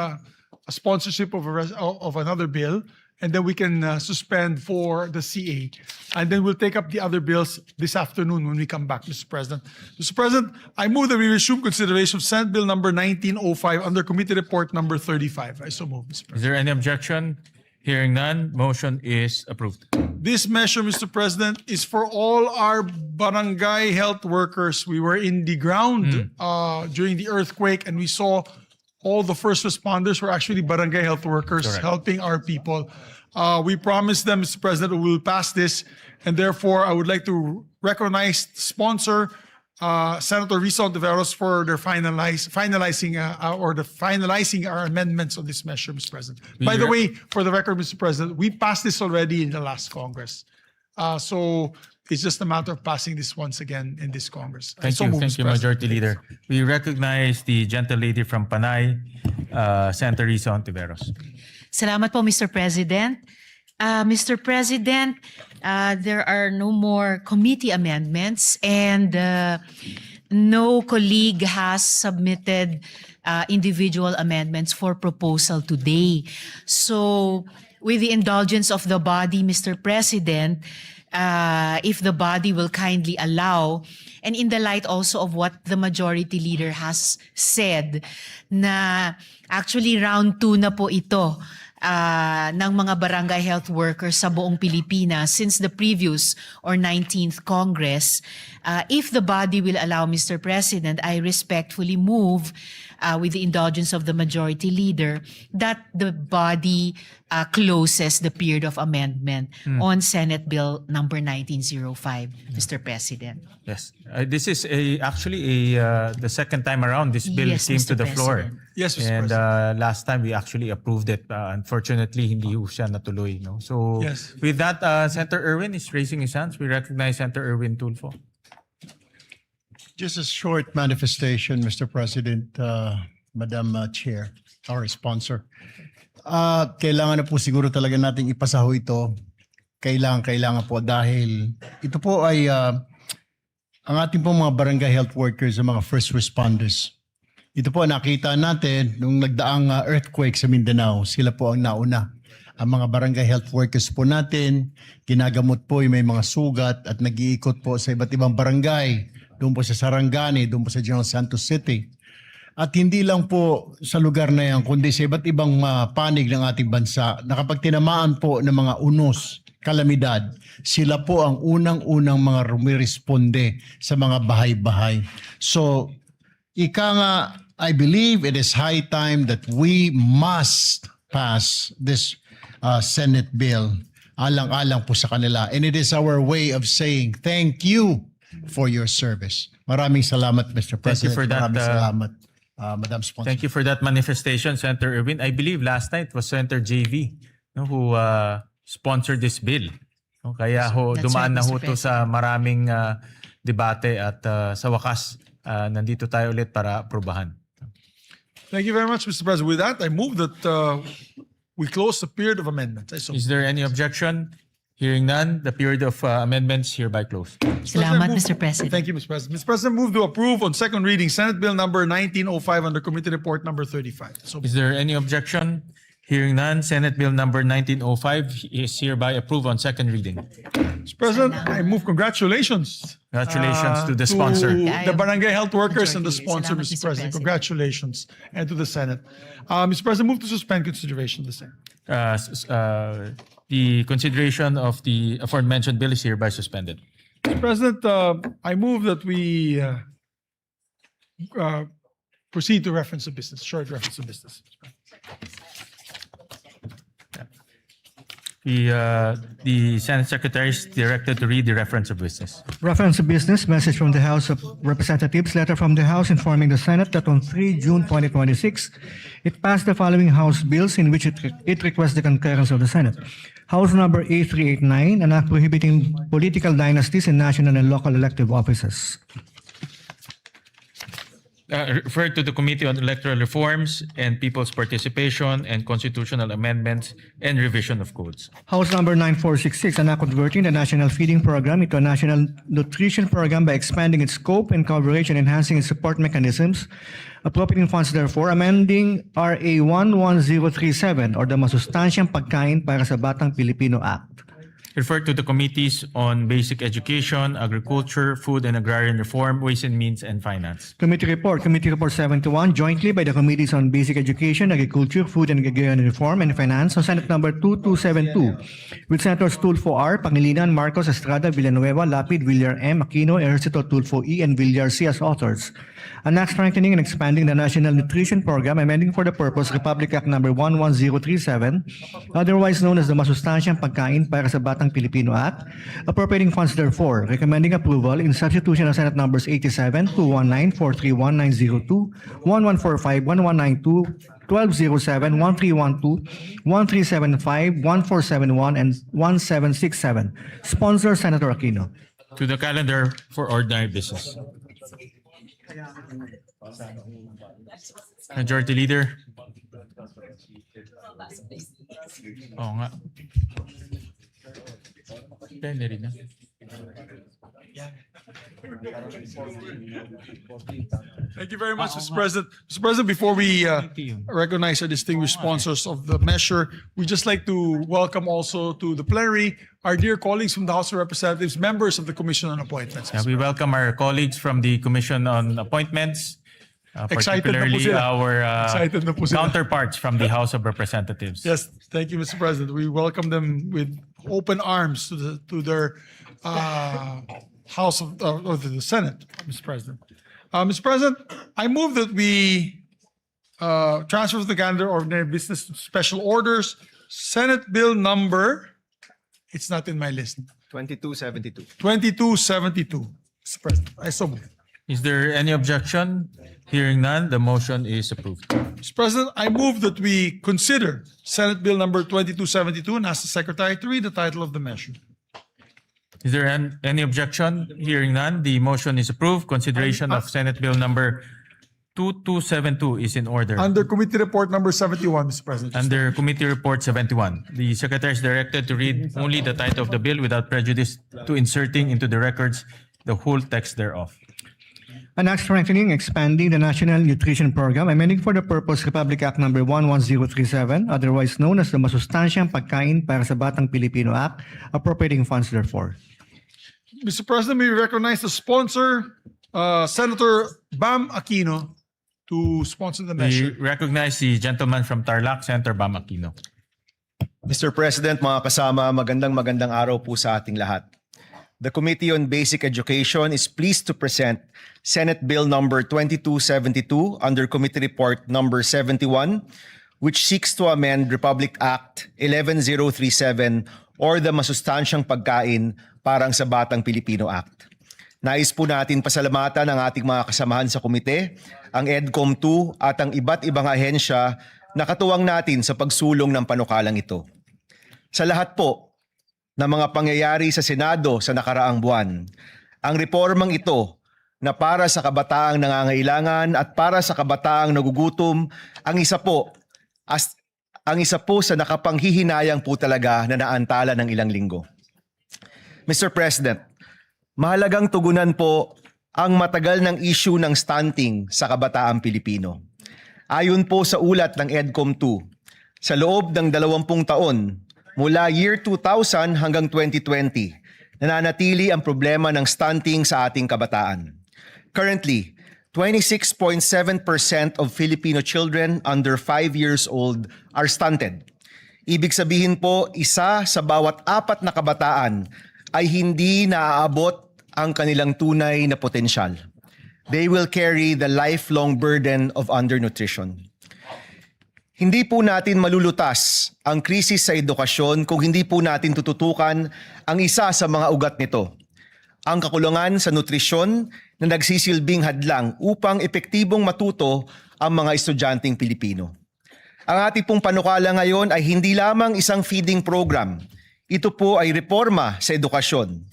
sponsorship of another bill, and then we can suspend for the CA. And then we'll take up the other bills this afternoon when we come back, Mr. President. Mr. President, I move that we resume consideration of Senate Bill number 1905 under Committee Report number 35. I so move, Mr. President. Is there any objection? Hearing none, motion is approved. This measure, Mr. President, is for all our barangay health workers. We were in the ground during the earthquake, and we saw all the first responders were actually barangay health workers. Correct. Helping our people. We promised them, Mr. President, we will pass this, and therefore I would like to recognize, sponsor Senator Buizon for their finalizing our amendments on this measure, Mr. President. By the way, for the record, Mr. President, we passed this already in the last Congress. So it's just a matter of passing this once again in this Congress. Thank you, Mr. President. Majority Leader. We recognize the gentle lady from Panay, Senator Buizon. Salamat po, Mr. President. Mr. President, there are no more committee amendments, and no colleague has submitted individual amendments for proposal today. So, with the indulgence of the body, Mr. President, if the body will kindly allow, and in the light also of what the majority leader has said, na actually round 2 na po ito ng mga barangay health workers sa buong Pilipinas since the previous or 19th Congress. If the body will allow, Mr. President, I respectfully move with the indulgence of the majority leader that the body closes the period of amendment on Senate Bill number 1905, Mr. President. Yes. This is actually the second time around this bill Yes, came Mr. to the floor. President. Yes, Mr. And President. last time we actually approved it. Unfortunately, hindi ho siya natuloy. No? So Yes. with that, Senator Erwin is raising his hands. We recognize Senator Erwin Tulfo. Just a short manifestation, Mr. President, Madam Chair, our sponsor. Kailangan na po siguro talaga nating ipasaho ito. Kailangan po dahil ito po ay ang ating pong mga barangay health workers, mga first responders. Ito po nakita natin nung nagdaang earthquake sa Mindanao, sila po ang nauna. Ang mga barangay health workers po natin, ginagamot po yung may mga sugat at nag-iikot po sa iba't ibang barangay. Doon po sa Sarangani, doon po sa General Santos City. At hindi lang po sa lugar na yan, kundi sa iba't ibang panig ng ating bansa na kapag tinamaan po ng mga unos, kalamidad, sila po ang unang-unang mga rumiresponde sa mga bahay-bahay. So, ika nga, I believe it is high time that we must pass this Senate bill alang-alang po sa kanila. And it is our way of saying thank you for your service. Maraming salamat, Mr. Thank you President. for that, Maraming salamat, Madam Sponsor. Thank you for that manifestation, Senator Erwin. I believe last night was Senator JV who sponsored this bill. No? Kaya ho, That's dumaan right, na ho Mr. to sa maraming debate at sa wakas, nandito tayo ulit para aprobahan. Thank you very much, Mr. President. With that, I move that we close the period of amendments. Is there any objection? Hearing none, the period of amendments hereby closed. Salamat, Move- Mr. President. Thank you, Mr. President. Mr. President, move to approve on second reading Senate Bill number 1905 under Committee Report number 35. So, Is there any objection? Hearing none, Senate Bill number 1905 is hereby approved on second reading. Mr. President, I move congratulations. Congratulations to the sponsor. To the barangay health workers and the Majority. sponsor, Salamat, Mr. Mr. President. President. Congratulations. And to the Senate. Mr. President, move to suspend consideration of the same. The consideration of the aforementioned bill is hereby suspended. Mr. President, I move that we proceed to reference of business, short reference of business. The Senate Secretary is directed to read the reference of business. Reference to business, message from the House of Representatives, letter from the House informing the Senate that on 3 June 2026, it passed the following House bills in which it requests the concurrence of the Senate. House number A389, an act prohibiting political dynasties in national and local elective offices. Referred to the Committee on Electoral Reforms and People's Participation and Constitutional Amendments and Revision of Codes. House number 9466, an act converting the National Feeding Program into a National Nutrition Program by expanding its scope and coverage and enhancing its support mechanisms, appropriating funds therefore, amending RA 11037 or the Masustansyang Pagkain para sa Batang Pilipino Act. Referred to the Committees on Basic Education, Agriculture, Food and Agrarian Reform, Ways and Means, and Finance. Committee Report 71, jointly by the Committees on Basic Education, Agriculture, Food and Agrarian Reform, and Finance on Senate number 2272, with Senators Tulfo R, Pangilinan, Marcos, Estrada, Villanueva, Lapid, Villar M, Aquino, Ejercito, Tulfo E, and Villar C as authors. An act strengthening and expanding the National Nutrition Program, amending for the purpose Republic Act number 11037, otherwise known as the Masustansyang Pagkain para sa Batang Pilipino Act, appropriating funds therefore, recommending approval in substitution of Senate numbers 87, 219, 431, 902, 1145, 1192, 1207, 1312, 1375, 1471, and 1767. Sponsor, Senator Aquino. To the calendar for ordinary business. Majority Leader. Oo nga. Plenary na. Thank you very much, Mr. President. Mr. President, before we recognize our distinguished sponsors of the measure, we'd just like to welcome also to the plenary our dear colleagues from the House of Representatives, members of the Commission on Appointments. We welcome our colleagues from the Commission on Appointments, Excited na po particularly sila. our Excited na po sila. counterparts from the House of Representatives. Yes, thank you, Mr. President. We welcome them with open arms to their House of or to the Senate, Mr. President. Mr. President, I move that we transfer to the calendar ordinary business special orders Senate Bill number. It's not in my list. 2272. 2272, Mr. President. I so move. Is there any objection? Hearing none, the motion is approved. Mr. President, I move that we consider Senate Bill number 2272 and ask the Secretary to read the title of the measure. Is there any objection? Hearing none, the motion is approved. Consideration of Senate Bill number 2272 is in order. Under Committee Report number 71, Mr. President. Under Committee Report 71, the Secretary is directed to read only the title of the bill without prejudice to inserting into the records the whole text thereof. An act strengthening, expanding the National Nutrition Program, amending for the purpose Republic Act Number 11037, otherwise known as the Masustansyang Pagkain para sa Batang Pilipino Act, appropriating funds therefore. Mr. President, may we recognize the sponsor, Senator Bam Aquino, to sponsor the We measure. recognize the gentleman from Tarlac, Senator Bam Aquino. Mr. President, mga kasama, magandang araw po sa ating lahat. The Committee on Basic Education is pleased to present Senate Bill number 2272 under Committee Report number 71, which seeks to amend Republic Act 11037 or the Masustansyang Pagkain Parang sa Batang Pilipino Act. Nais po natin pasalamatan ang ating mga kasamahan sa komite, ang EDCOM2 at ang iba't ibang ahensya na katuwang natin sa pagsulong ng panukalang ito. Sa lahat po ng mga pangyayari sa Senado sa nakaraang buwan, ang reformang ito na para sa kabataang nangangailangan at para sa kabataang nagugutom, ang isa po sa nakapanghihinayang po talaga na naantala ng ilang linggo. Mr. President, mahalagang tugunan po ang matagal ng issue ng stunting sa kabataang Pilipino. Ayon po sa ulat ng EDCOM2, sa loob ng 20 taon, mula year 2000 hanggang 2020, nananatili ang problema ng stunting sa ating kabataan. Currently, 26.7% of Filipino children under 5 years old are stunted. Ibig sabihin po, isa sa bawat 4 na kabataan ay hindi naaabot ang kanilang tunay na potensyal. They will carry the lifelong burden of undernutrition. Hindi po natin malulutas ang krisis sa edukasyon kung hindi po natin tututukan ang isa sa mga ugat nito, ang kakulangan sa nutrisyon na nagsisilbing hadlang upang epektibong matuto ang mga estudyanteng Pilipino. Ang ating pong panukala ngayon ay hindi lamang isang feeding program. Ito po ay reforma sa edukasyon,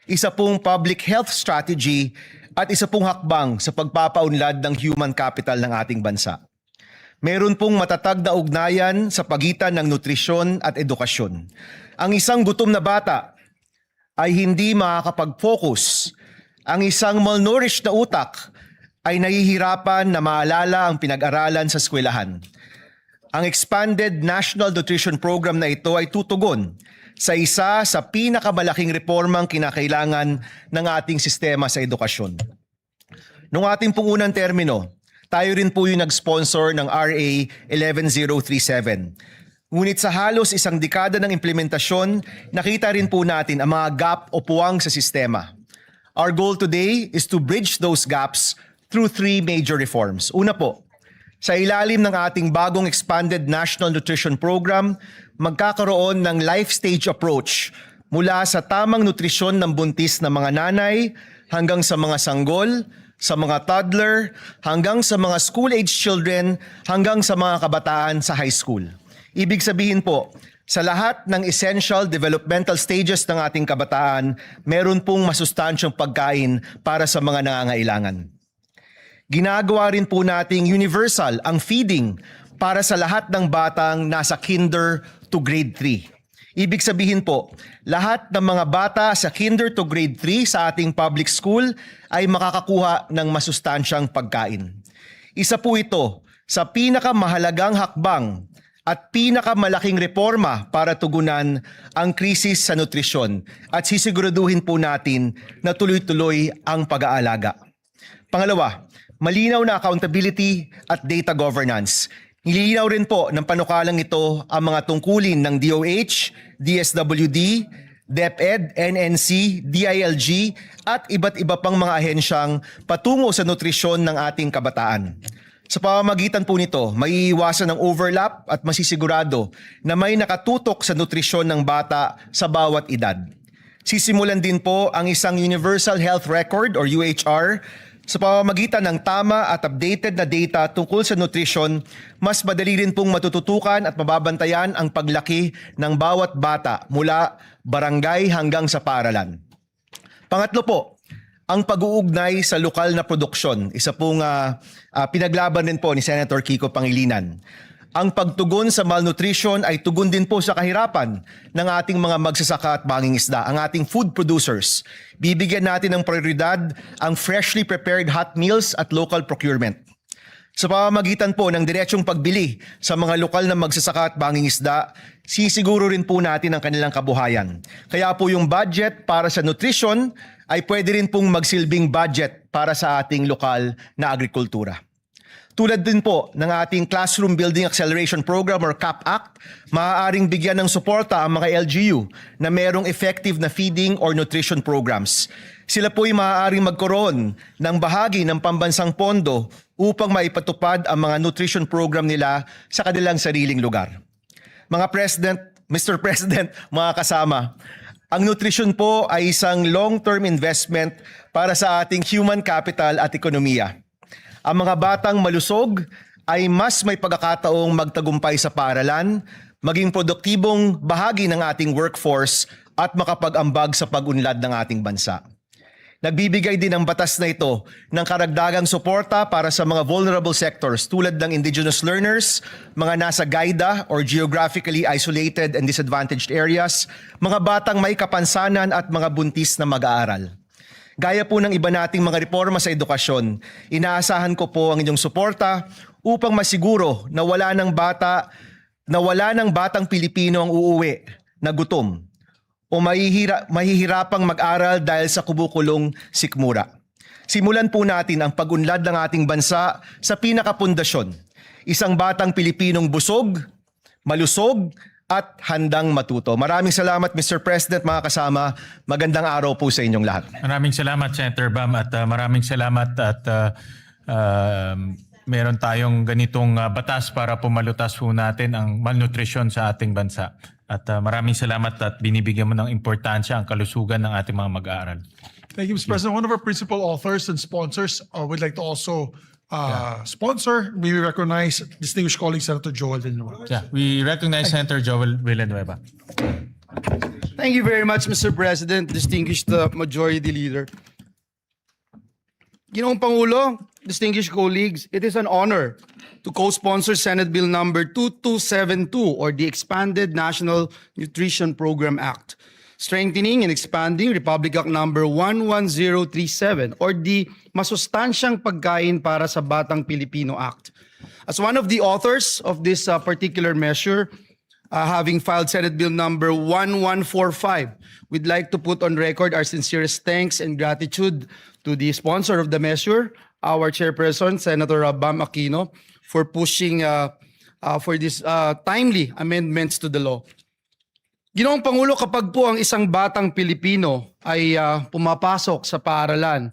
isa pong public health strategy at isa pong hakbang sa pagpapaunlad ng human capital ng ating bansa. Meron pong matatag na ugnayan sa pagitan ng nutrisyon at edukasyon. Ang isang gutom na bata ay hindi makakapag-focus. Ang isang malnourished na utak ay nahihirapan na maalala ang pinag-aralan sa eskwelahan. Ang expanded National Nutrition Program na ito ay tutugon sa isa sa pinakamalaking reformang kinakailangan ng ating sistema sa edukasyon. Noong ating pong unang termino, tayo rin po yung nag-sponsor ng RA 11037. Ngunit sa halos isang dekada ng implementasyon, nakita rin po natin ang mga gap o puwang sa sistema. Our goal today is to bridge those gaps through 3 major reforms. Una po, sa ilalim ng ating bagong expanded National Nutrition Program, magkakaroon ng life stage approach mula sa tamang nutrisyon ng buntis na mga nanay hanggang sa mga sanggol, sa mga toddler, hanggang sa mga school-age children, hanggang sa mga kabataan sa high school. Ibig sabihin po, sa lahat ng essential developmental stages ng ating kabataan, meron pong masustansyang pagkain para sa mga nangangailangan. Ginagawa rin po nating universal ang feeding para sa lahat ng batang nasa kinder to grade 3. Ibig sabihin po, lahat ng mga bata sa kinder to grade 3 sa ating public school ay makakakuha ng masustansyang pagkain. Isa po ito sa pinakamahalagang hakbang at pinakamalaking reforma para tugunan ang krisis sa nutrisyon at sisiguraduhin po natin na tuloy-tuloy ang pag-aalaga. Pangalawa, malinaw na accountability at data governance. Nililinaw rin po ng panukalang ito ang mga tungkulin ng DOH, DSWD, DepEd, NNC, DILG at iba't iba pang mga ahensyang patungo sa nutrisyon ng ating kabataan. Sa pamamagitan po nito, maiiwasan ang overlap at masisigurado na may nakatutok sa nutrisyon ng bata sa bawat edad. Sisimulan din po ang isang Universal Health Record or UHR. Sa pamamagitan ng tama at updated na data tungkol sa nutrition, mas madali rin pong matututukan at mababantayan ang paglaki ng bawat bata mula barangay hanggang sa paaralan. Pangatlo po, ang pag-uugnay sa lokal na produksyon. Isa pong pinaglaban din po ni Senator Kiko Pangilinan. Ang pagtugon sa malnutrition ay tugon din po sa kahirapan ng ating mga magsasaka at mangingisda, ang ating food producers. Bibigyan natin ng prioridad ang freshly prepared hot meals at local procurement. Sa pamamagitan po ng diretsong pagbili sa mga lokal na magsasaka at mangingisda, sisiguro rin po natin ang kanilang kabuhayan. Kaya po yung budget para sa nutrition ay pwede rin pong magsilbing budget para sa ating lokal na agrikultura. Tulad din po ng ating Classroom Building Acceleration Program or CAP-ACT, maaaring bigyan ng suporta ang mga LGU na merong effective na feeding or nutrition programs. Sila po'y maaaring magkaroon ng bahagi ng pambansang pondo upang maipatupad ang mga nutrition program nila sa kanilang sariling lugar. Mga President, Mr. President, mga kasama, ang nutrition po ay isang long-term investment para sa ating human capital at ekonomiya. Ang mga batang malusog ay mas may pagkakataong magtagumpay sa paaralan, maging produktibong bahagi ng ating workforce at makapag-ambag sa pag-unlad ng ating bansa. Nagbibigay din ang batas na ito ng karagdagang suporta para sa mga vulnerable sectors tulad ng indigenous learners, mga nasa GAIDA or geographically isolated and disadvantaged areas, mga batang may kapansanan at mga buntis na mag-aaral. Gaya po ng iba nating mga reforma sa edukasyon, inaasahan ko po ang inyong suporta upang masiguro na wala ng batang Pilipino ang uuwi na gutom o mahihirapang mag-aral dahil sa kumukulong sikmura. Simulan po natin ang pag-unlad ng ating bansa sa pinakapundasyon, isang batang Pilipinong busog, malusog, at handang matuto. Maraming salamat, Mr. President, mga kasama. Magandang araw po sa inyong lahat. Maraming salamat, Senator Bam, at maraming salamat at meron tayong ganitong batas para pumalutas po natin ang malnutrition sa ating bansa. At maraming salamat at binibigyan mo ng importansya ang kalusugan ng ating mga mag-aaral. Thank you, Mr. President. One of our principal authors and sponsors would like to also sponsor. We recognize distinguished colleague Senator Joel Villanueva. Yeah, we recognize Senator Joel Villanueva. Thank you very much, Mr. President, distinguished Majority Leader. Ginoong Pangulo, distinguished colleagues, it is an honor to co-sponsor Senate Bill number 2272 or the Expanded National Nutrition Program Act, strengthening and expanding Republic Act number 11037 or the Masustansyang Pagkain para sa Batang Pilipino Act. As one of the authors of this particular measure, having filed Senate Bill number 1145, we'd like to put on record our sincerest thanks and gratitude to the sponsor of the measure, our chairperson, Senator Bam Aquino, for pushing for this timely amendments to the law. Ginoong Pangulo, kapag po ang isang batang Pilipino ay pumapasok sa paaralan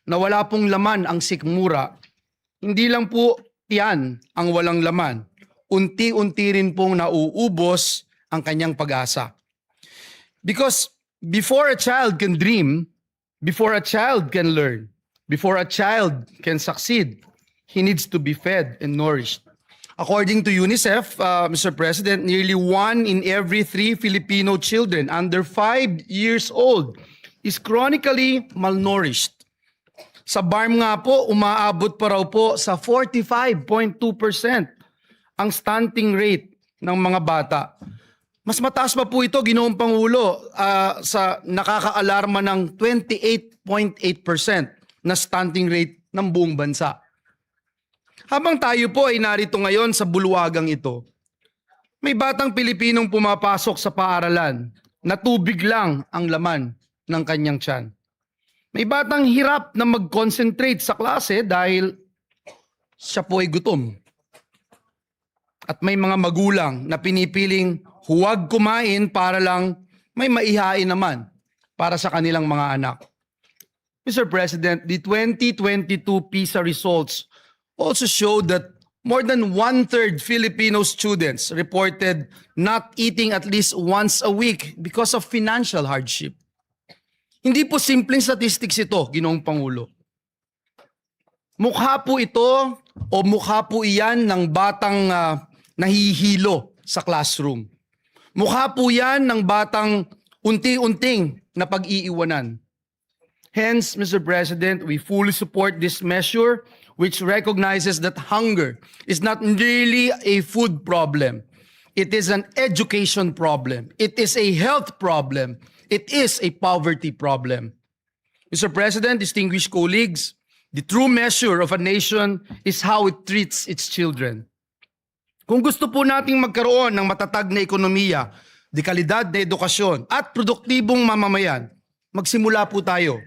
na wala pong laman ang sikmura, hindi lang po tiyan ang walang laman, unti-unti rin pong nauubos ang kanyang pag-asa. Because before a child can dream, before a child can learn, before a child can succeed, he needs to be fed and nourished. According to UNICEF, Mr. President, nearly 1 in every 3 Filipino children under 5 years old is chronically malnourished. Sa BARM nga po, umaabot pa raw po sa 45.2% ang stunting rate ng mga bata. Mas mataas pa po ito, Ginoong Pangulo, sa nakakaalarma ng 28.8% na stunting rate ng buong bansa. Habang tayo po ay narito ngayon sa bulwagang ito, may batang Pilipinong pumapasok sa paaralan na tubig lang ang laman ng kanyang tiyan. May batang hirap na mag-concentrate sa klase dahil siya po ay gutom. At may mga magulang na pinipiling huwag kumain para lang may maihain naman para sa kanilang mga anak. Mr. President, the 2022 PISA results also showed that more than 1/3 Filipino students reported not eating at least once a week because of financial hardship. Hindi po simpleng statistics ito, Ginoong Pangulo. Mukha po ito o mukha po iyan ng batang nahihilo sa classroom. Mukha po yan ng batang unti-unting na pag-iiwanan. Hence, Mr. President, we fully support this measure which recognizes that hunger is not merely a food problem. It is an education problem. It is a health problem. It is a poverty problem. Mr. President, distinguished colleagues, the true measure of a nation is how it treats its children. Kung gusto po nating magkaroon ng matatag na ekonomiya, dekalidad na edukasyon at produktibong mamamayan, magsimula po tayo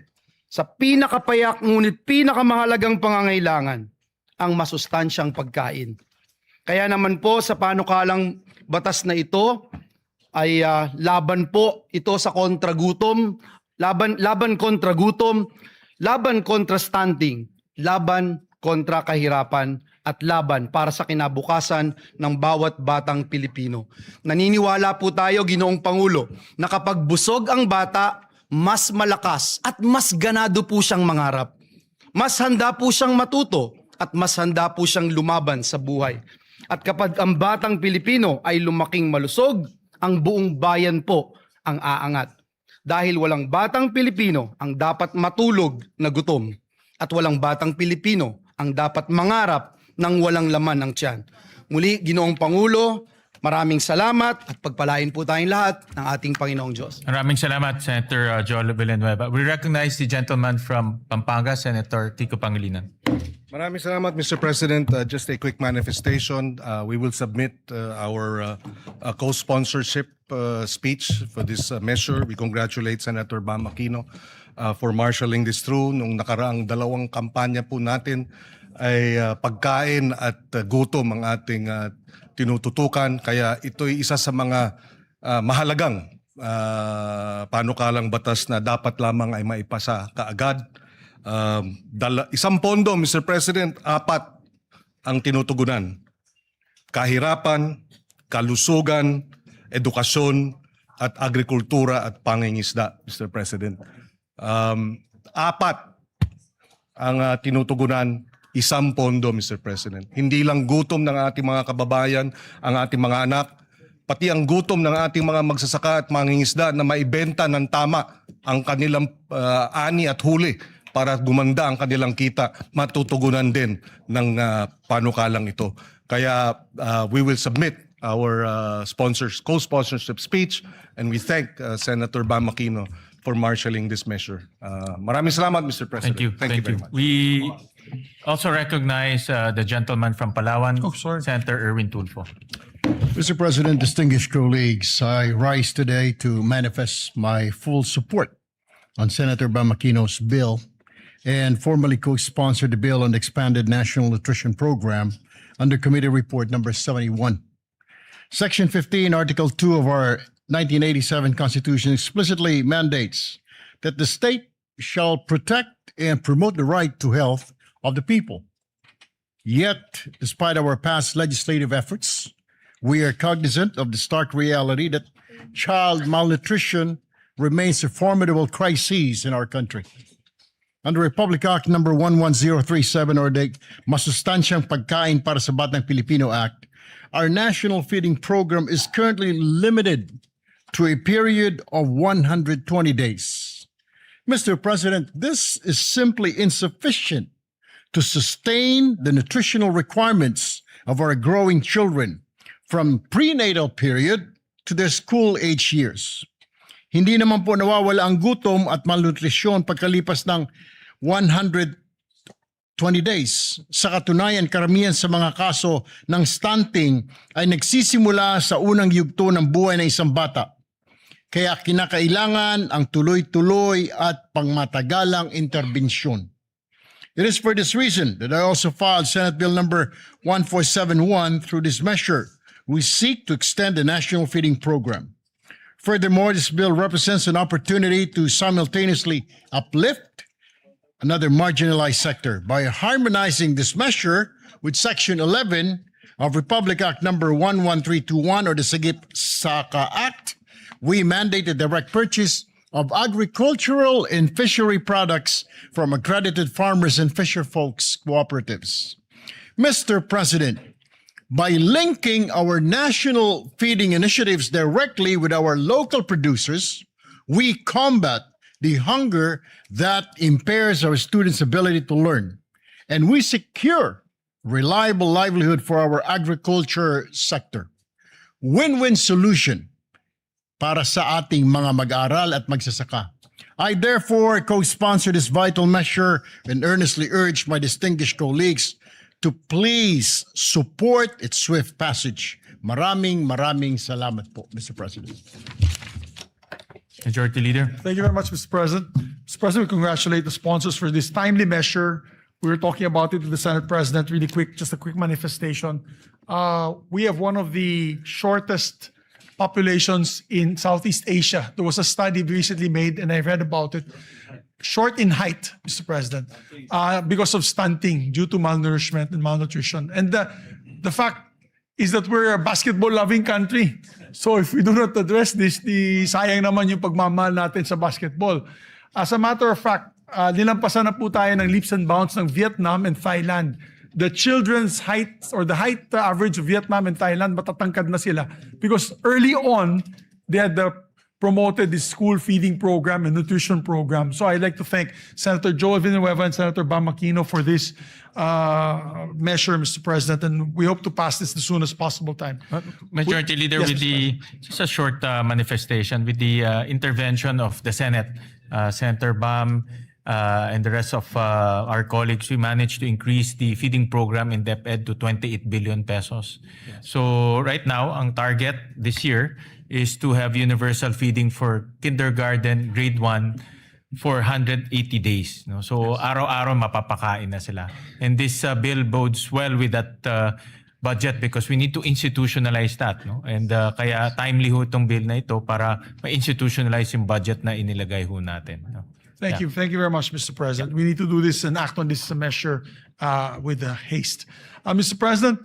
sa pinakapayak ngunit pinakamahalagang pangangailangan, ang masustansyang pagkain. Kaya naman po sa panukalang batas na ito ay laban po ito sa kontragutom, laban kontra gutom, laban kontra stunting, laban kontra kahirapan, at laban para sa kinabukasan ng bawat batang Pilipino. Naniniwala po tayo, Ginoong Pangulo, na kapag busog ang bata, mas malakas at mas ganado po siyang mangarap. Mas handa po siyang matuto at mas handa po siyang lumaban sa buhay. At kapag ang batang Pilipino ay lumaking malusog, ang buong bayan po ang aangat. Dahil walang batang Pilipino ang dapat matulog na gutom at walang batang Pilipino ang dapat mangarap ng walang laman ng tiyan. Muli, Ginoong Pangulo, maraming salamat at pagpalain po tayong lahat ng ating Panginoong Diyos. Maraming salamat, Senator Joel Villanueva. We recognize the gentleman from Pampanga, Senator Kiko Pangilinan. Maraming salamat, Mr. President. Just a quick manifestation. We will submit our co-sponsorship speech for this measure. We congratulate Senator Bam Aquino for marshalling this through. Nung nakaraang dalawang kampanya po natin ay pagkain at gutom ang ating tinututukan. Kaya ito'y isa sa mga mahalagang panukalang batas na dapat lamang ay maipasa kaagad. Isang pondo, Mr. President, 4 ang tinutugunan. Kahirapan, kalusugan, edukasyon, at agrikultura at pangingisda, Mr. President. 4 ang tinutugunan, isang pondo, Mr. President. Hindi lang gutom ng ating mga kababayan, ang ating mga anak, pati ang gutom ng ating mga magsasaka at mangingisda na maibenta ng tama ang kanilang ani at huli para gumanda ang kanilang kita, matutugunan din ng panukalang ito. Kaya we will submit our co-sponsorship speech, and we thank Senator Bam Aquino for marshalling this measure. Maraming salamat, Mr. President. Thank you. very much. We also recognize the gentleman from Palawan, Senator Erwin Tulfo. Mr. President, distinguished colleagues, I rise today to manifest my full support on Senator Bam Aquino's bill and formally co-sponsored the bill on the expanded National Nutrition Program under Committee Report number 71. Section 15, Article 2 of our 1987 Constitution explicitly mandates that the state shall protect and promote the right to health of the people. Yet, despite our past legislative efforts, we are cognizant of the stark reality that child malnutrition remains a formidable crisis in our country. Under Republic Act number 11037 or the Masustansyang Pagkain para sa Batang Pilipino Act, our national feeding program is currently limited to a period of 120 days. Mr. President, this is simply insufficient to sustain the nutritional requirements of our growing children from prenatal period to their school age years. Hindi naman po nawawala ang gutom at malnutrisyon pagkalipas ng 120 days. Sa katunayan, karamihan sa mga kaso ng stunting ay nagsisimula sa unang yugto ng buhay ng isang bata. Kaya kinakailangan ang tuloy-tuloy at pangmatagalang interbensyon. It is for this reason that I also filed Senate Bill number 1471 through this measure. We seek to extend the national feeding program. Furthermore, this bill represents an opportunity to simultaneously uplift another marginalized sector by harmonizing this measure with Section 11 of Republic Act number 11321 or the Sagip-Saka Act. We mandate the direct purchase of agricultural and fishery products from accredited farmers and fisher folks cooperatives. Mr. President, by linking our national feeding initiatives directly with our local producers, we combat the hunger that impairs our students' ability to learn, and we secure reliable livelihood for our agriculture sector. Win-win solution para sa ating mga mag-aaral at magsasaka. I therefore co-sponsor this vital measure and earnestly urge my distinguished colleagues to please support its swift passage. Maraming salamat po, Mr. President. Majority Leader. Thank you very much, Mr. President. Mr. President, we congratulate the sponsors for this timely measure. We were talking about it with the Senate President really quick, just a quick manifestation. We have one of the shortest populations in Southeast Asia. There was a study recently made, and I read about it. Short in height, Mr. President, because of stunting due to malnourishment and malnutrition. And the fact is that we're a basketball-loving country. So if we do not address this, sayang naman yung pagmamahal natin sa basketball. As a matter of fact, nilampasan na po tayo ng leaps and bounds ng Vietnam and Thailand. The children's height or the height average of Vietnam and Thailand, matatangkad na sila. Because early on, they had promoted this school feeding program and nutrition program. So I'd like to thank Senator Joel Villanueva and Senator Bam Aquino for this measure, Mr. President, and we hope to pass this as soon as possible time. Majority Leader, Yes, with Mr. just a short manifestation, with the intervention of the Senate, Senator Bam, and the rest of our colleagues, we managed to increase the feeding program in DepEd to 28 billion pesos. So right now, ang target this year is to have universal feeding for kindergarten, grade 1, for 180 days. No? So araw-araw mapapakain na sila. And this bill bodes well with that budget because we need to institutionalize that. No? And kaya timely ho itong bill na ito para ma-institutionalize yung budget na inilagay ho natin. No? Thank you. Thank you very much, Mr. President. We need to do this and act on this measure with haste. Mr. President,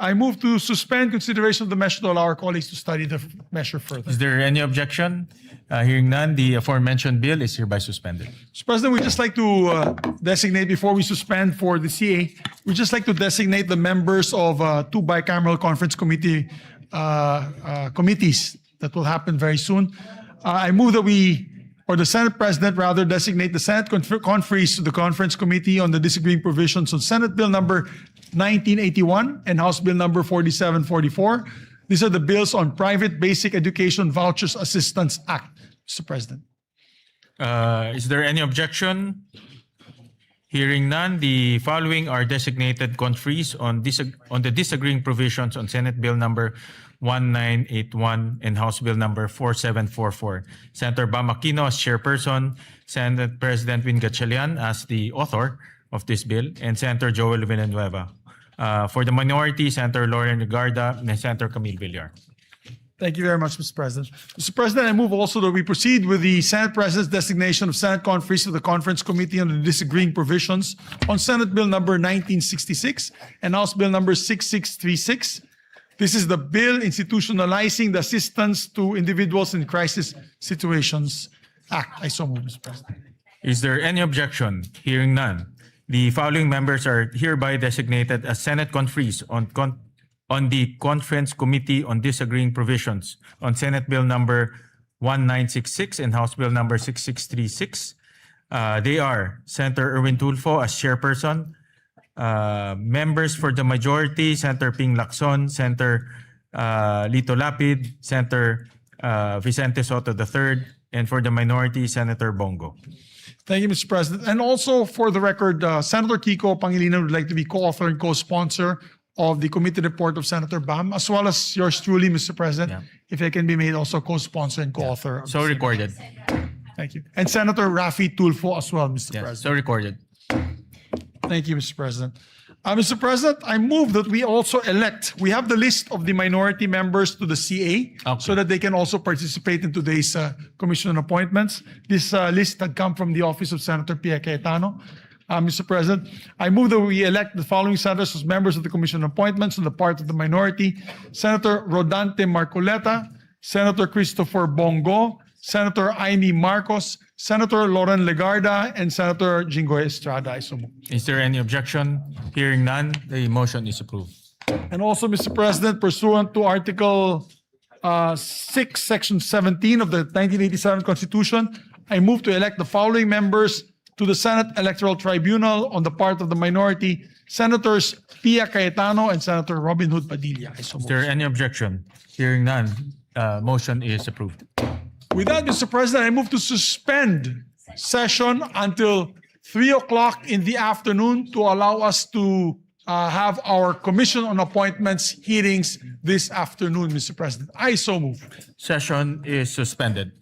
I move to suspend consideration of the measure to allow our colleagues to study the measure further. Is there any objection? Hearing none, the aforementioned bill is hereby suspended. Mr. President, we'd just like to designate, before we suspend for the CA, we'd just like to designate the members of two bicameral conference committees that will happen very soon. I move that the Senate President rather designate the Senate conferees to the Conference Committee on the Disagreeing Provisions on Senate Bill number 1981 and House Bill number 4744. These are the bills on Private Basic Education Vouchers Assistance Act, Mr. President. Is there any objection? Hearing none, the following are designated conferees on the disagreeing provisions on Senate Bill number 1981 and House Bill number 4744. Senator Bam Aquino as chairperson, Senate President Win Gatchalian as the author of this bill, and Senator Joel Villanueva. For the minority, Senator Lauren Regarda and Senator Camille Villar. Thank you very much, Mr. President. Mr. President, I move also that we proceed with the Senate President's designation of Senate conferees to the Conference Committee on the Disagreeing Provisions on Senate Bill number 1966 and House Bill number 6636. This is the bill institutionalizing the Assistance to Individuals in Crisis Situations Act. I so move, Mr. President. Is there any objection? Hearing none. The following members are hereby designated as Senate conferees on the Conference Committee on Disagreeing Provisions on Senate Bill number 1966 and House Bill number 6636. They are Senator Erwin Tulfo as chairperson, members for the majority, Senator Ping Lacson, Senator Lito Lapid, Senator Vicente Soto III, and for the minority, Senator Bongo. Thank you, Mr. President. And also for the record, Senator Kiko Pangilinan would like to be co-author and co-sponsor of the committee report of Senator Bam, as well as yours truly, Mr. President, Yeah. if it can be made also co-sponsor and co-author. of So the same. recorded. Thank you. And Senator Rafi Tulfo as well, Mr. Yes, President. so recorded. Thank you, Mr. President. Mr. President, I move that we also elect, we have the list of the minority members to the CA so that they can also participate in today's commission on appointments. This list had come from the office of Senator Pia Cayetano. Mr. President, I move that we elect the following senators as members of the commission on appointments on the part of the minority: Senator Rodante Marcoleta, Senator Christopher Bongo, Senator Amy Marcos, Senator Loren Legarda, and Senator Jinggoy Estrada. I so move. Is there any objection? Hearing none, the motion is approved. And also, Mr. President, pursuant to Article 6, Section 17 of the 1987 Constitution, I move to elect the following members to the Senate Electoral Tribunal on the part of the minority: Senators Pia Cayetano and Senator Robin Hood Padilla. I so Is move. there any objection? Hearing none, motion is approved. With that, Mr. President, I move to suspend session until 3 o'clock in the afternoon to allow us to have our Commission on Appointments hearings this afternoon, Mr. President. I so move. Session is suspended.